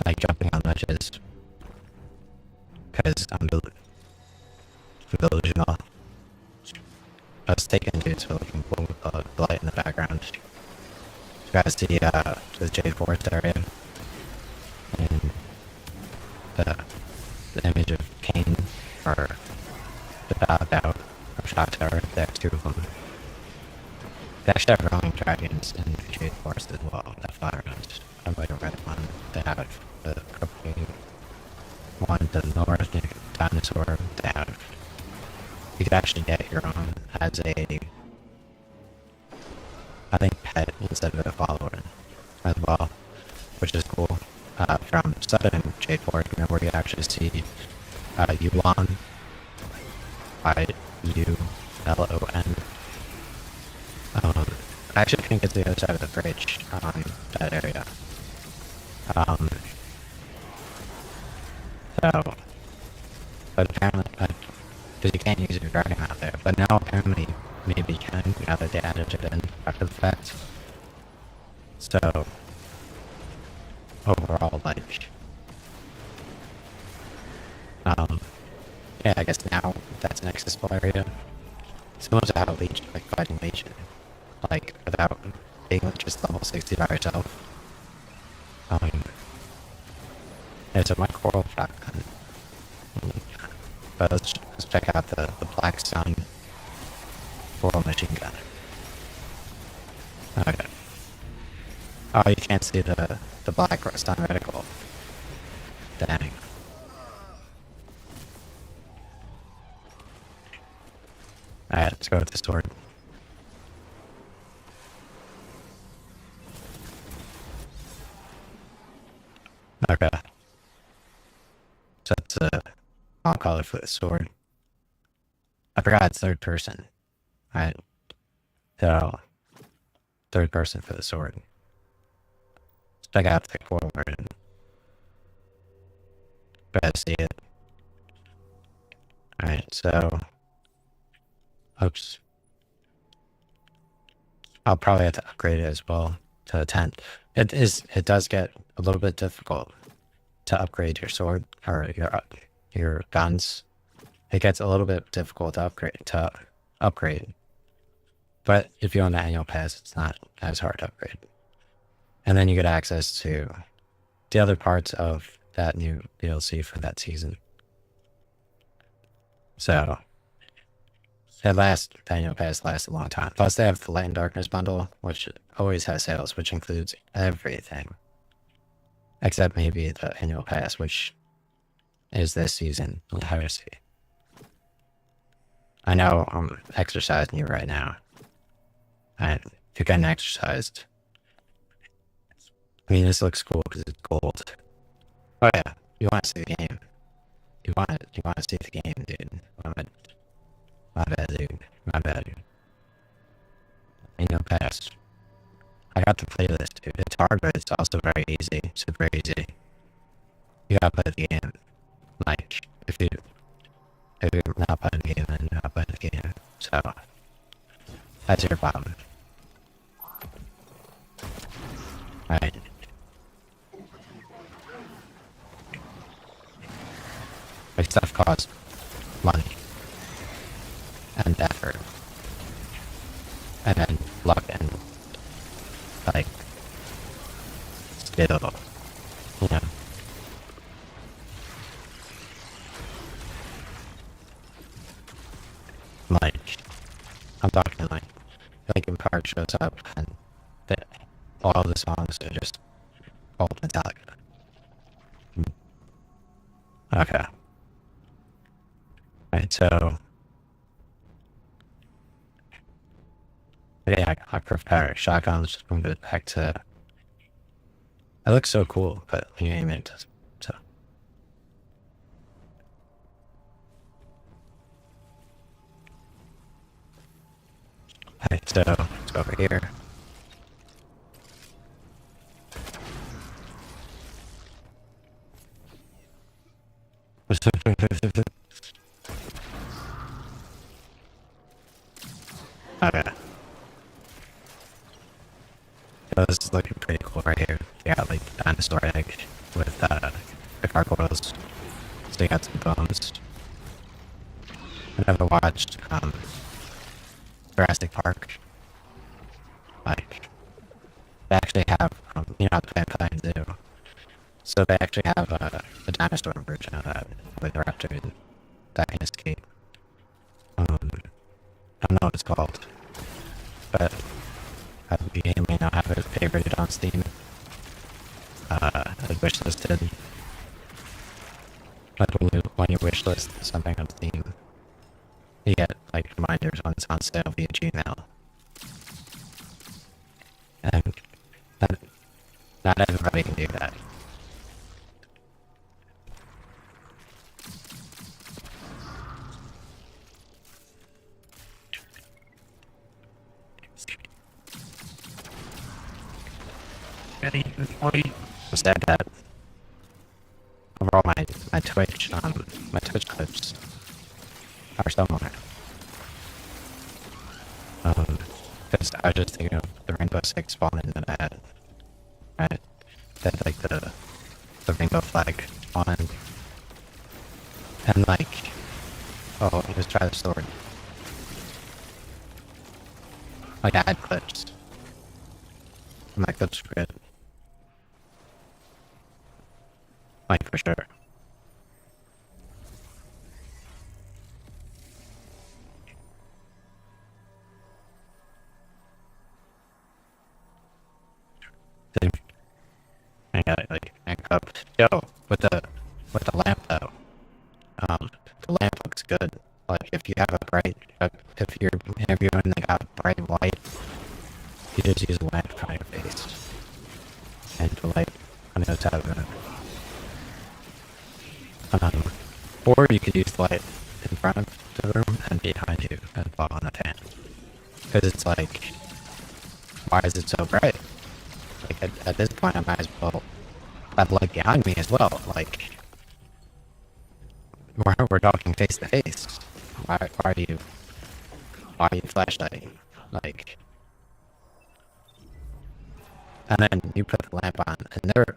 like jumping on ledges. Because I'm delusional. I was taking dudes so we can pull the light in the background. You guys see the Jade Forest area? And the image of Cain or the Bow or Shot Tower. They have two of them. They actually have rolling dragons in the Jade Forest as well. That fire runs. I might have read one. They have the Crooked one to the north, near Dinosaur. They have. You could actually get your own as a, I think, pet instead of a follower as well, which is cool. From Southern Jade Forest, where you actually see Yuan, I-U-L-O-N. I actually think it's the other side of the bridge on that area. So, but apparently, because you can't use your dragon out there, but now apparently maybe you can, now that they added it in after the fact. So, overall, like, yeah, I guess now that's an accessible area. Similar to how Legion, like fighting Legion, like without being like just level 60 by yourself. Yeah, so my coral shotgun. But let's check out the Black Sun coral machine gun. Okay. Oh, you can't see the Black Sun reticle. Dang. Alright, let's go with the sword. Okay. So it's I'll call it for the sword. I forgot it's third person. Alright. So, third person for the sword. Let's check out the coral version. Better see it. Alright, so. Oops. I'll probably have to upgrade it as well to a 10. It does get a little bit difficult to upgrade your sword or your guns. It gets a little bit difficult to upgrade. But if you're on the annual pass, it's not as hard to upgrade. And then you get access to the other parts of that new DLC for that season. So the annual pass lasts a long time. Plus they have the Light and Darkness bundle, which always has sales, which includes everything. Except maybe the annual pass, which is this season of Heresy. I know I'm exercising you right now. And if you're getting exercised, I mean, this looks cool because it's gold. Oh yeah, you want to see the game. You want to see the game, dude. My bad, dude. My bad, dude. Ain't no pass. I got to play this, dude. It's hard, but it's also very easy. Super easy. You gotta play the game. Like, if you're not playing the game, then you're not playing the game. So, that's your problem. Alright. Like, stuff costs money. And effort. And then luck and, like, skill. You know. Like, I'm talking like Linkin Park shows up and all the songs are just all Metallica. Alright, so yeah, I prefer shotguns from the back to. It looks so cool, but when you aim it, doesn't. So alright, so let's go over here. Okay. So this is looking pretty cool right here. You got like dinosaur egg with the gargoyles. So you got some bones. I never watched Jurassic Park. Like they actually have you know the Vampire Zoo. So they actually have a dinosaur version of that with the raptor in Dynasty. I don't know what it's called, but the game may not have it favorited on Steam. As wishlisted. But when you wishlist something on Steam, you get like reminders when it's on sale via Gmail. And not everybody can do that. Ready, employee. Said that overall my Twitch clips are somewhere. Because I was just thinking of the Rainbow Six Fallen in the head. Right? That like the rainbow flag on, and like, oh, let's try the sword. Like I had clips. And my clips were good. Like for sure. I got it like hang up. Yo, with the lamp though. The lamp looks good. Like if you have a bright, if you're interviewing and they got a bright light, you just use a lamp on your face, and the light on the outside of it. Or you could use the light in front of the room and behind you and fall on a fan. Because it's like, why is it so bright? Like at this point, I might as well have light behind me as well. Like, we're talking face to face. Why are you flashlighting? Like, and then you put the lamp on, and they're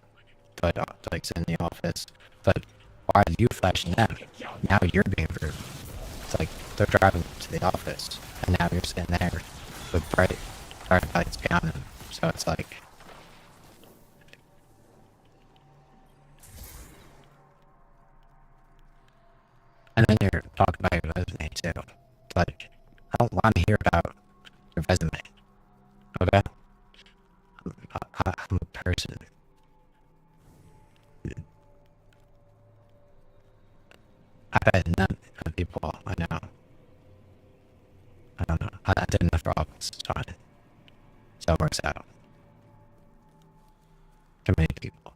like in the office, but why are you flashing them? Now you're being rude. It's like they're driving to the office, and now you're sitting there with bright lights behind them. So it's like, and then you're talking about your resume too. It's like, I don't want to hear about your resume. Okay? I'm a person. I bet none of the people I know. I don't know. I did enough for office time. So it works out. Too many people.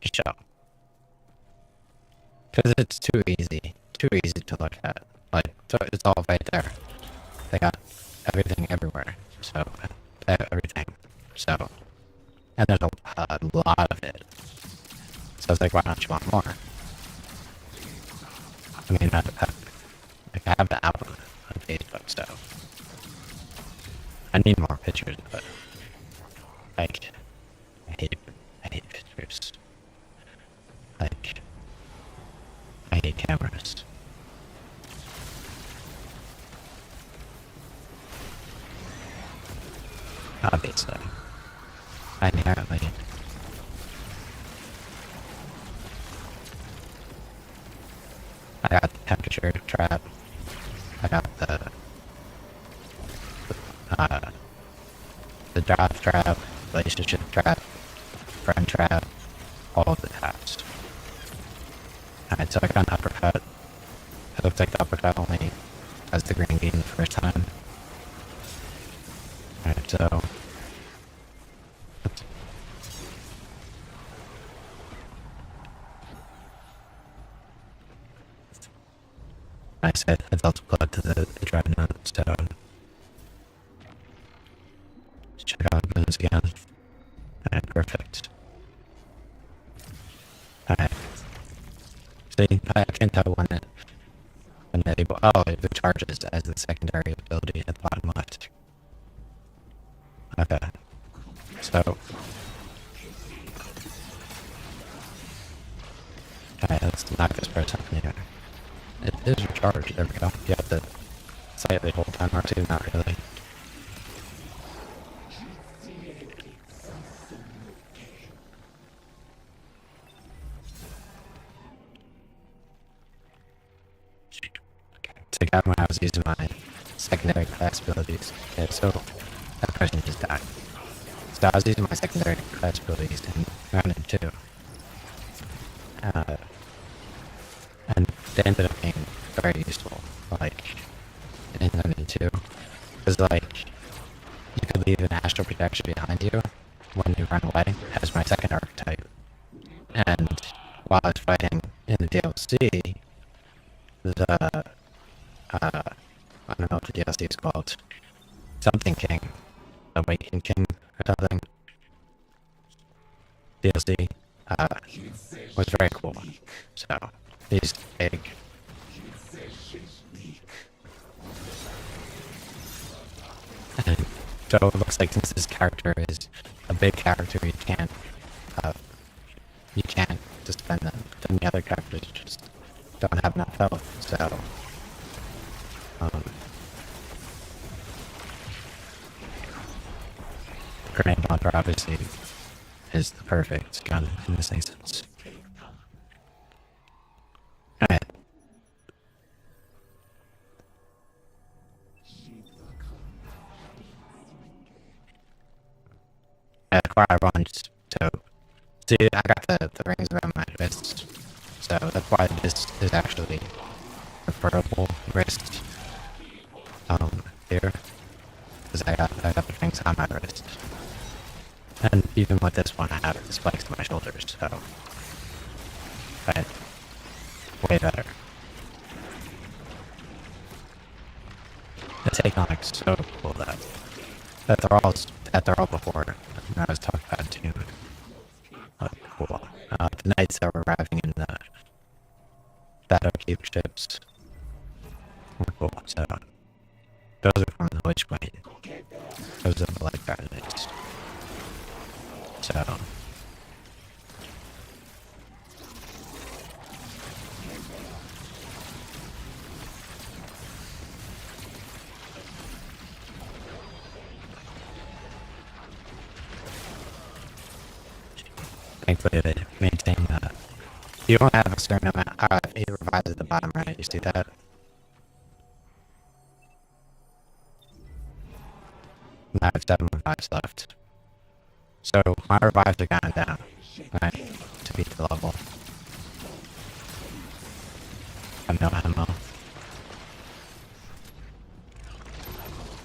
Show. Because it's too easy to look at. Like, so it's all right there. They got everything everywhere. So, everything. So, and there's a lot of it. So it's like, why don't you want more? I mean, I have the app on Facebook, so I need more pictures, but like, I hate pictures. Like, I hate cameras. Obviously, inherently. I got the temperature trap. I got the job trap, relationship trap, friend trap, all of the traps. Alright, so I got an uppercut. It looks like the uppercut only has the green bean the first time. Alright, so. I said it dealt blood to the dreadnought, so. Let's check out the boons again. Alright, perfect. Alright. See, I can't tell when it able. Oh, it charges as the secondary ability at the bottom left. Okay. So. Alright, let's knock this person in here. It is recharged. There we go. You have to say it the whole time, or two, not really. To get when I was using my secondary class abilities. Okay, so that person just died. So I was using my secondary class abilities in round 2. And they ended up being very useful, like, in round 2. Because, like, you could leave an astral projection behind you when you run away as my second archetype. And while I was fighting in the DLC, the I don't know what the DLC is called. Something King. Awakened King or something. DLC. Was very cool. So, he's big. And so it looks like since this character is a big character, you can't just spend them. Then the other characters just don't have enough health, so Grenade Launcher obviously is the perfect gun in this instance. Alright. Acquire runs, so see, I got the rings around my wrists, so that's why this is actually a purple wrist here, because I got the rings on my wrist. And even with this one, I have the spikes to my shoulders, so right, way better. The take on is so cool that they're all before. I was talking about too. Cool. The knights that were arriving in the Battlekeep ships were cool. So those are from the Witchblade. Those are the light knights. So thankfully they maintain that. You don't have a certain amount. It revives at the bottom right. You see that? I have 7 revives left. So my revives are kind of down, right? To beat the level. I have no ammo.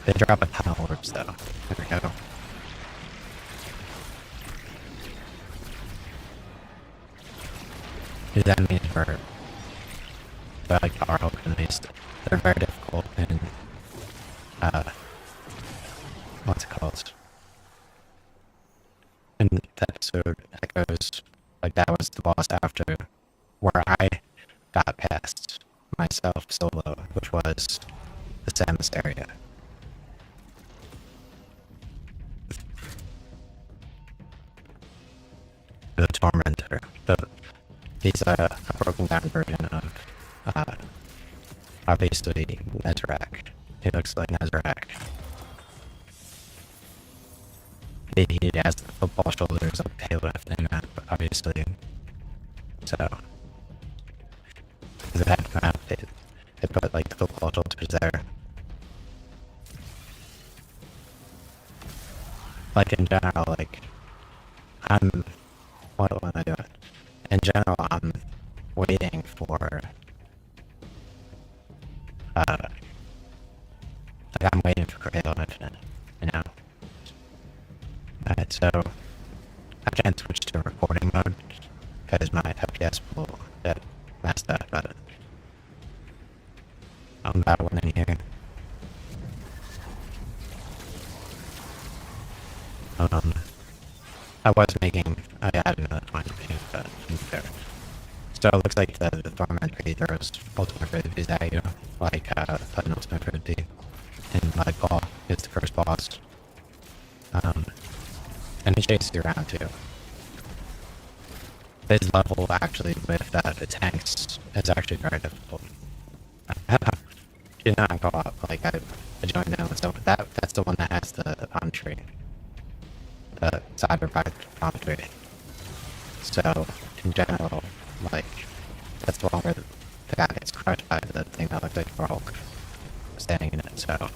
They drop a ton of orbs though. There we go. These enemies were like our enemies. They're very difficult and what's it called? And that episode echoes like that was the boss after where I got past myself solo, which was the Samus area. The Tormentor. He's a broken down version of obviously Nezarec. He looks like Nezarec. He has the football shoulders of Halo in that, obviously. So, they put like the football shoulders there. Like in general, like what am I doing? In general, waiting for like I'm waiting for Halo Infinite, you know. Alright, so I can't switch to recording mode because my FPS will get messed up, but I'm about winning here. I was making, I had another point of view, but there. So it looks like the Tormentor throws ultimate frisbees at you, like an ultimate frisbee in Mudball is the first boss. And he chases you around too. This level actually with the tanks is actually very difficult. You know, I go up, like I joined them, so that's the one that has the palm tree. The cyberpunk palm tree. So in general, like that's the one where the guy gets crushed by the thing that looks like Hulk standing in it, so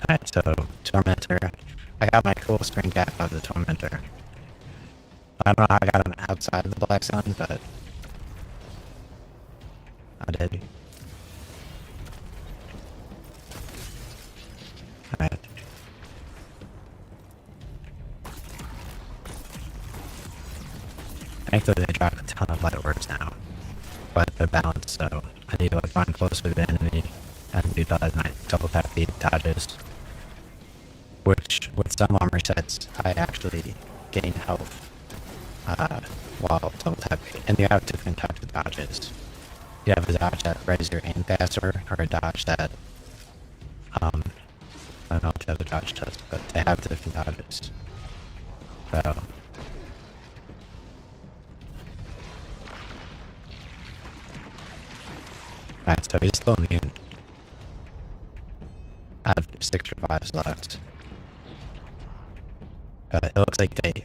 alright, so Tormentor. I got my cool string cap of the Tormentor. I don't know how I got him outside of the Black Sun, but I did. Alright. Thankfully they drop a ton of light orbs now, but they're balanced, so I need to like run close to the enemy and do my double tap beat dodges. Which, with some armor sets, I actually gain health while double tapping, and you have different types of dodges. You have a dodge that raises your aim faster, or a dodge that, I don't know what the other dodge does, but they have different dodges. So, alright, so he's still immune. I have 6 revives left. It looks like they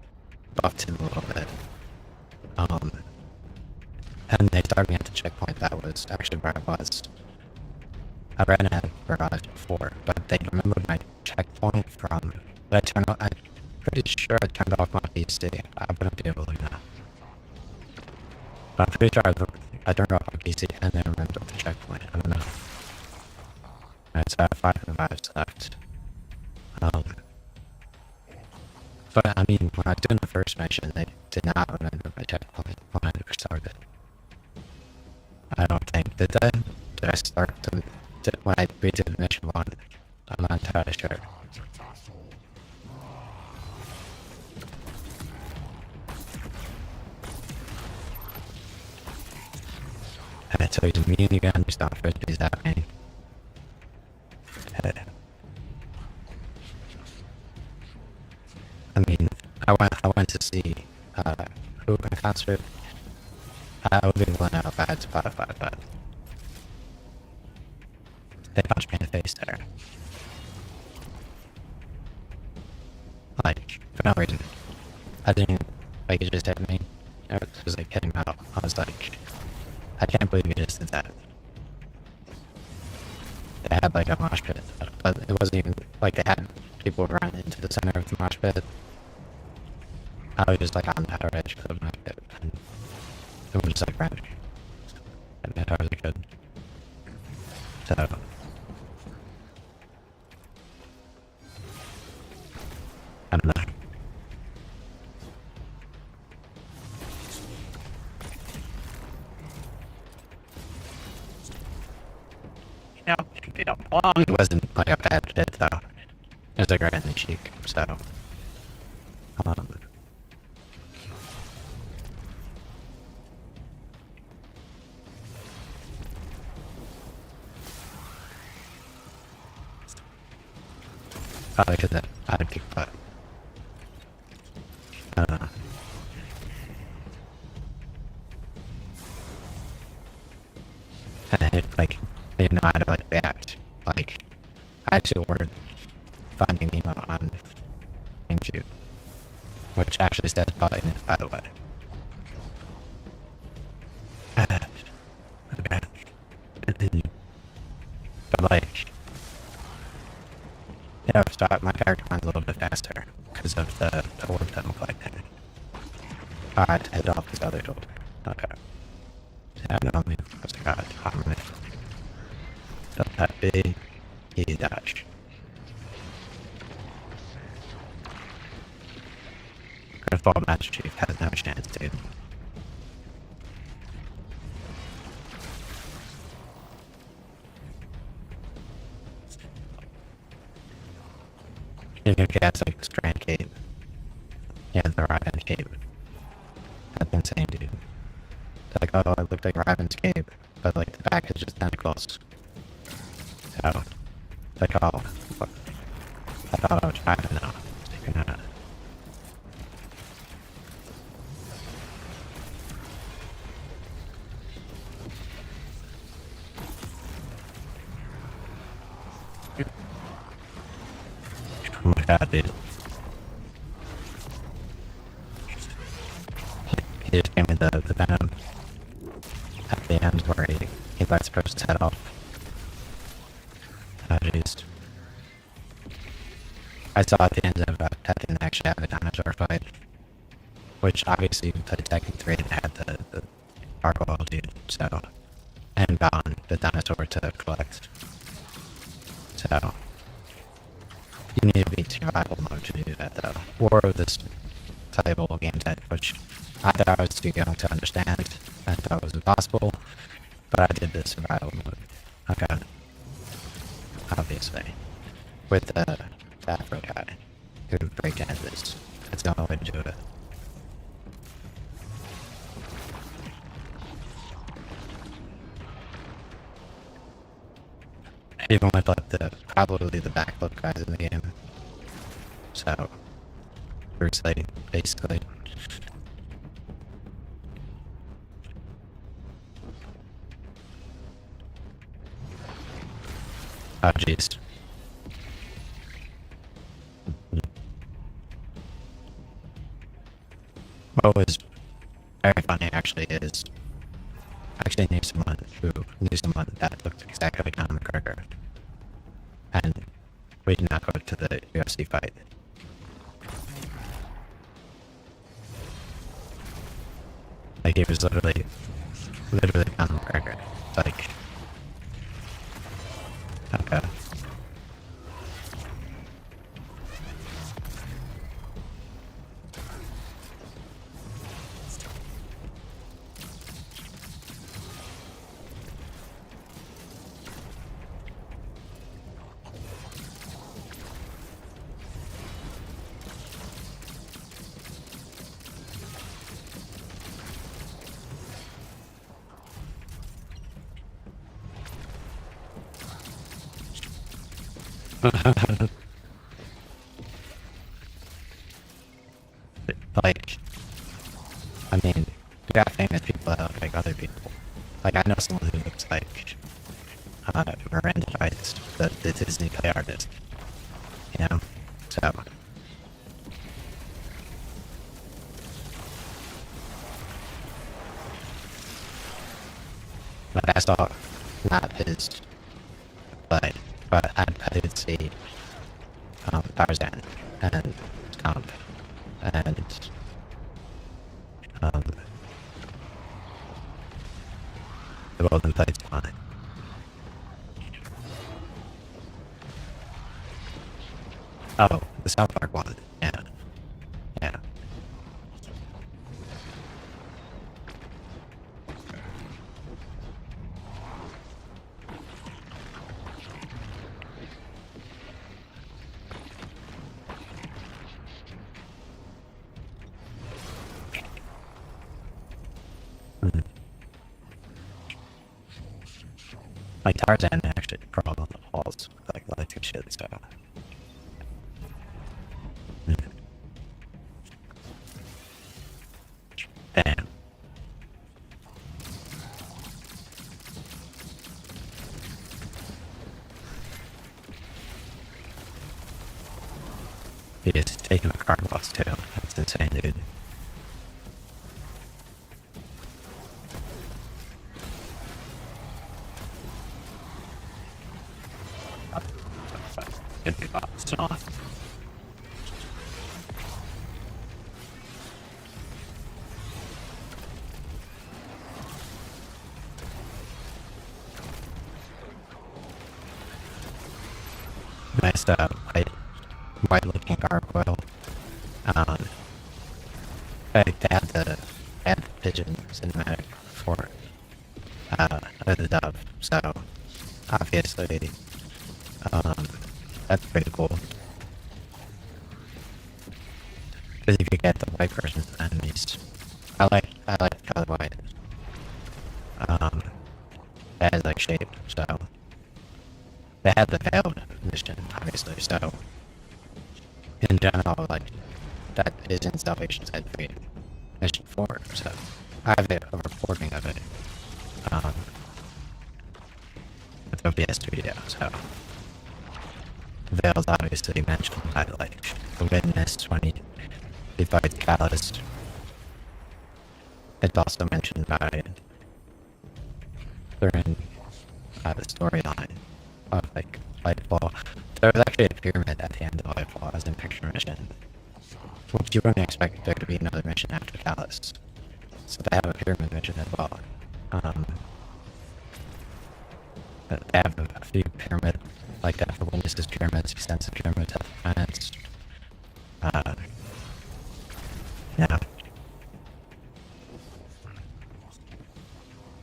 buffed him a little bit. And they started me at the checkpoint that was actually where I was. I ran ahead where I was before, but they remembered my checkpoint from... I'm pretty sure I turned off my PC. I wouldn't be able to do that. But I'm pretty sure I turned off my PC and they remembered the checkpoint. I don't know. Alright, so I have 5 revives left. But I mean, when I was doing the first mission, they did not remember my checkpoint when I started. I don't think. Did they? Did I start when I redid mission 1? I'm not entirely sure. Alright, so he's immune again, he's not frisbees at me. I mean, I went to see who in concert. I would be willing out if I had Spotify, but they punched me in the face there. Like, for no reason. I didn't, like, it just hit me. It was like hitting me out. I was like, I can't believe you just did that. They had like a mosh pit, but it wasn't even, like they had people run into the center of the mosh pit. I was just like on the outer edge of the mosh pit, and it was just like running as hard as I could. So, I don't know. It wasn't like a bad hit though. It was like right in the cheek, so probably because I had a kick butt. I don't know. And it, like, they didn't know how to like react. Like, I actually ordered Finding Nemo on GameCube. which actually says button, by the way. Okay. But like, yeah, so my character runs a little bit faster because of the orb that I'm collecting. Alright, head off this other door. Okay. Yeah, no, I mean, what's the god? Harmony. Let that be. Easy dodge. Gridfall Master Chief has no chance, dude. You can guess like Strand Cape. Yeah, the Raven Cape. That's insane, dude. It's like, oh, it looked like Raven's Cape, but like the back is just tentacles. So, it's like, oh, look. I thought I was Raven now. You're not. Oh my god, dude. He just gave me the venom at the end where he lets Ghost's head off. Oh jeez. I saw at the end of that didn't actually have a dinosaur fight. Which obviously the Tekken 3 had the gargoyle dude, so and Balan, the dinosaur to collect. So you need to be survival mode to do that though. Or this type of game type, which I thought I was too young to understand. I thought it was impossible, but I did the survival mode. Okay. Obviously. With the Afro guy who break dances. That's the only way to do it. Even with like probably the backflip guys in the game. So Bruce Lee, basically. Oh jeez. What was very funny actually is I actually knew someone that looked exactly like Conor McGregor. And we did not go to the UFC fight. Like he was literally Conor McGregor. Like, okay. Like, I mean, you got famous people that look like other people. Like, I know someone who looks like Miranda Rice, the Disney play artist. You know? So. Like, I saw not his play, but I did see Tarzan and Stomp and the Golden Place one. Oh, the South Park one. Yeah. Yeah. Like Tarzan actually crawled on the walls like two shit, so. Damn. He's taking a car bus too. That's insane, dude. Get the box off. Nice, white looking gargoyle. Um, they had the pigeon cinematic for, the dub, so, obviously, that's pretty cool. Because if you get the white version of the enemies, I like color white. It has like shape, so they had the veiled mission, obviously, so in general, like that is in Salvation's Head 3 mission 4, so I have a recording of it with OBS Studio, so Veil's obviously mentioned by like the witness when he fights Callus. It's also mentioned by during the storyline of like Lightfall. There was actually a pyramid at the end of Lightfall as in picture mission, which you wouldn't expect there to be another mission after Callus. So they have a pyramid mission as well. They have a few pyramid, like that for witnesses pyramids, extensive pyramids, planets. Yeah.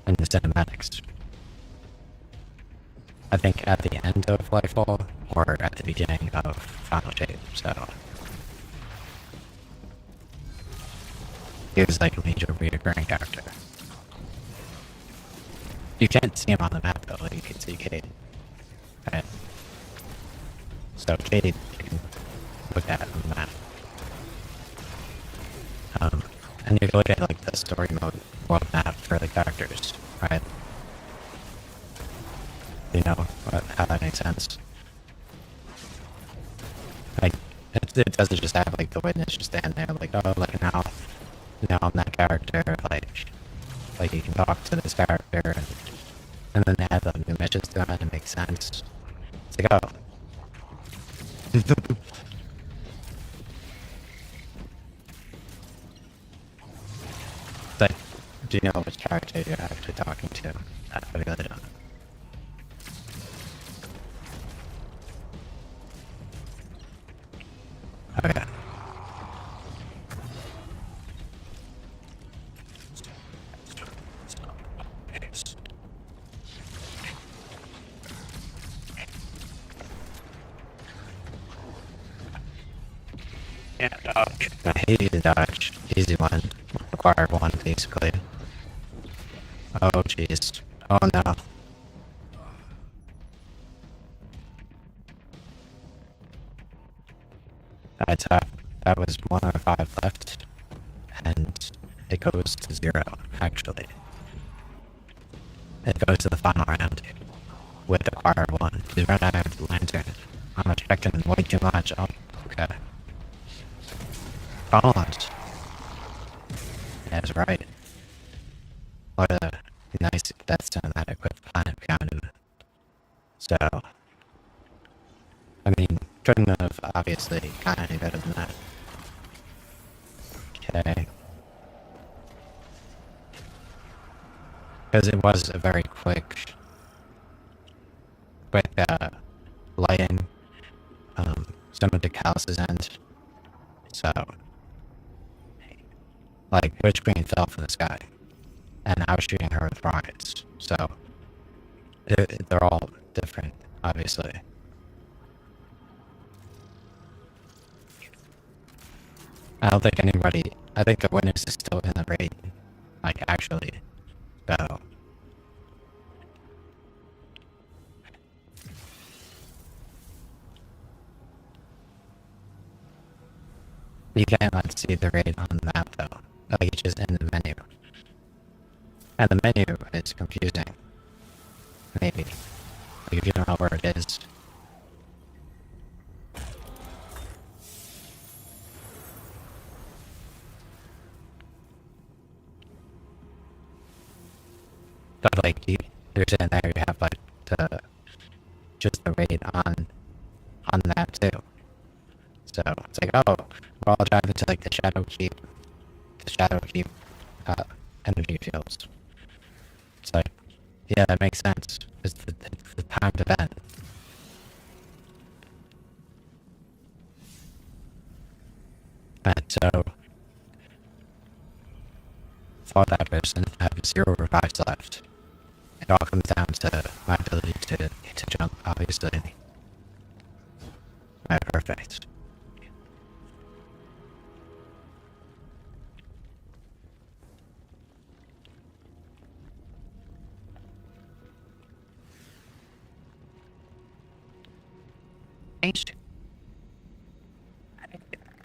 And the cinematics. I think at the end of Lightfall, or at the beginning of Final Shape, so he was like a major reoccurring character. You can't see him on the map though, like you can see Cade. Right? So Cade, you can look at on the map. And you can look at like the story mode world map for the characters, right? You know how that makes sense. Like it doesn't just have like the witness just stand there like, oh, like now I'm that character, like you can talk to this character and then add the new missions to it. It makes sense. It's like, oh. But do you know which character you're actually talking to? I really don't. Okay. Yeah, dodge. Easy to dodge. Easy one. Required one, basically. Oh, jeez. Oh, no. That was 1 out of 5 left. And it goes to 0, actually. It goes to the final round. With the required one. He's right out of the lantern. I'm expecting way too much. Oh, okay. Bones. That's right. What a nice death cinematic with planet behind him. So, I mean, couldn't have obviously gotten any better than that. Okay. Because it was a very quick lighting, similar to Callus's end. So, like, Witch Queen fell from the sky, and I was shooting her with rockets, so they're all different, obviously. I don't think I think the witness is still in the raid, like, actually, so. You can't like see the raid on the map though. Like it's just in the menu. And the menu is confusing. Maybe. Like if you don't know where it is. But like you're sitting there, you have like the just the raid on that too. So it's like, oh, we're all driving to like the Shadow Keep energy fields. It's like, yeah, that makes sense. It's the timed event. And so, for that person, I have 0 revives left. It all comes down to my ability to jump, obviously. Right, perfect.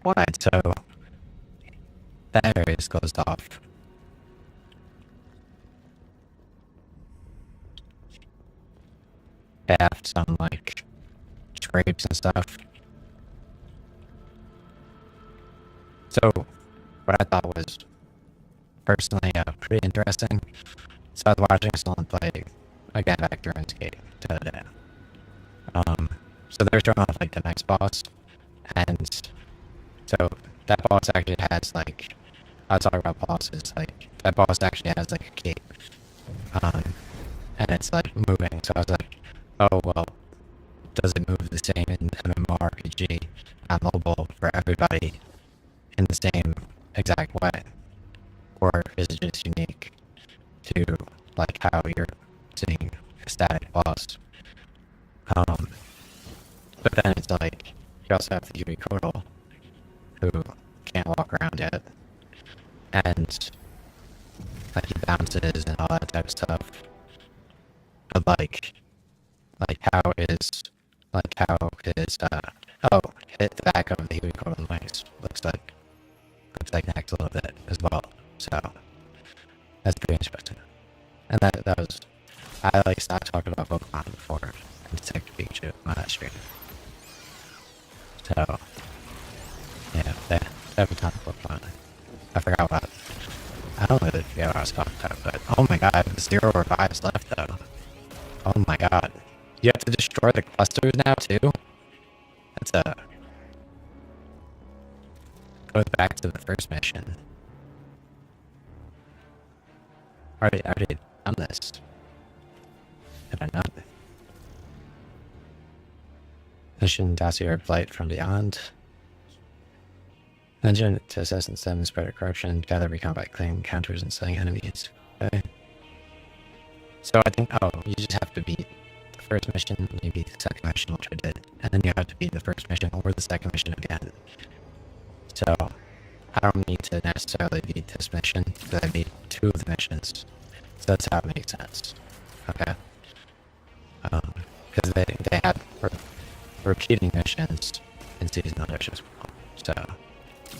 What? So, that area is closed off. They have some, like, scrapes and stuff. So, what I thought was personally pretty interesting. So I was watching someone play again back to RuneScape the other day. So they're showing off like the next boss, and so that boss actually has like, I was talking about bosses, like that boss actually has like a cape, and it's like moving. So I was like, oh well, does it move the same in MMORPG on mobile for everybody in the same exact way, or is it just unique to like how you're seeing a static boss? But then it's like you also have the Yui Kotal, who can't walk around yet, and like he bounces and all that type of stuff. But how is oh, hit the back of the Yui Kotal legs looks like next a little bit as well. So that's pretty interesting. And that was, I like stopped talking about Pokemon before and Detective Pikachu on that stream. So yeah, they have a ton of Pokemon. I forgot what, I don't really forget what I was talking about, but oh my god, 0 revives left though. Oh my god. You have to destroy the clusters now too? That's goes back to the first mission. I already done this. Did I not? Mission Dossier Blight from Beyond. Engine to assess and stem spread of corruption, gather recon by claiming counters and selling enemies. Okay. So I think, oh, you just have to beat the first mission, maybe the second mission, which I did, and then you have to beat the first mission or the second mission again. So I don't need to necessarily beat this mission, but I beat 2 of the missions. So that's how it makes sense. Okay. Because they had repeating missions in Season of Lich as well. So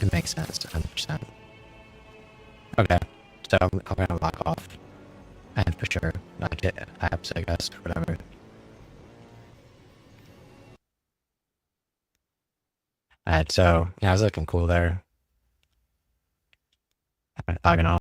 it makes sense to 100%. Okay, so I'm gonna lock off. And for sure, not get apps, I guess, or whatever. Alright, so yeah, I was looking cool there. Logging off.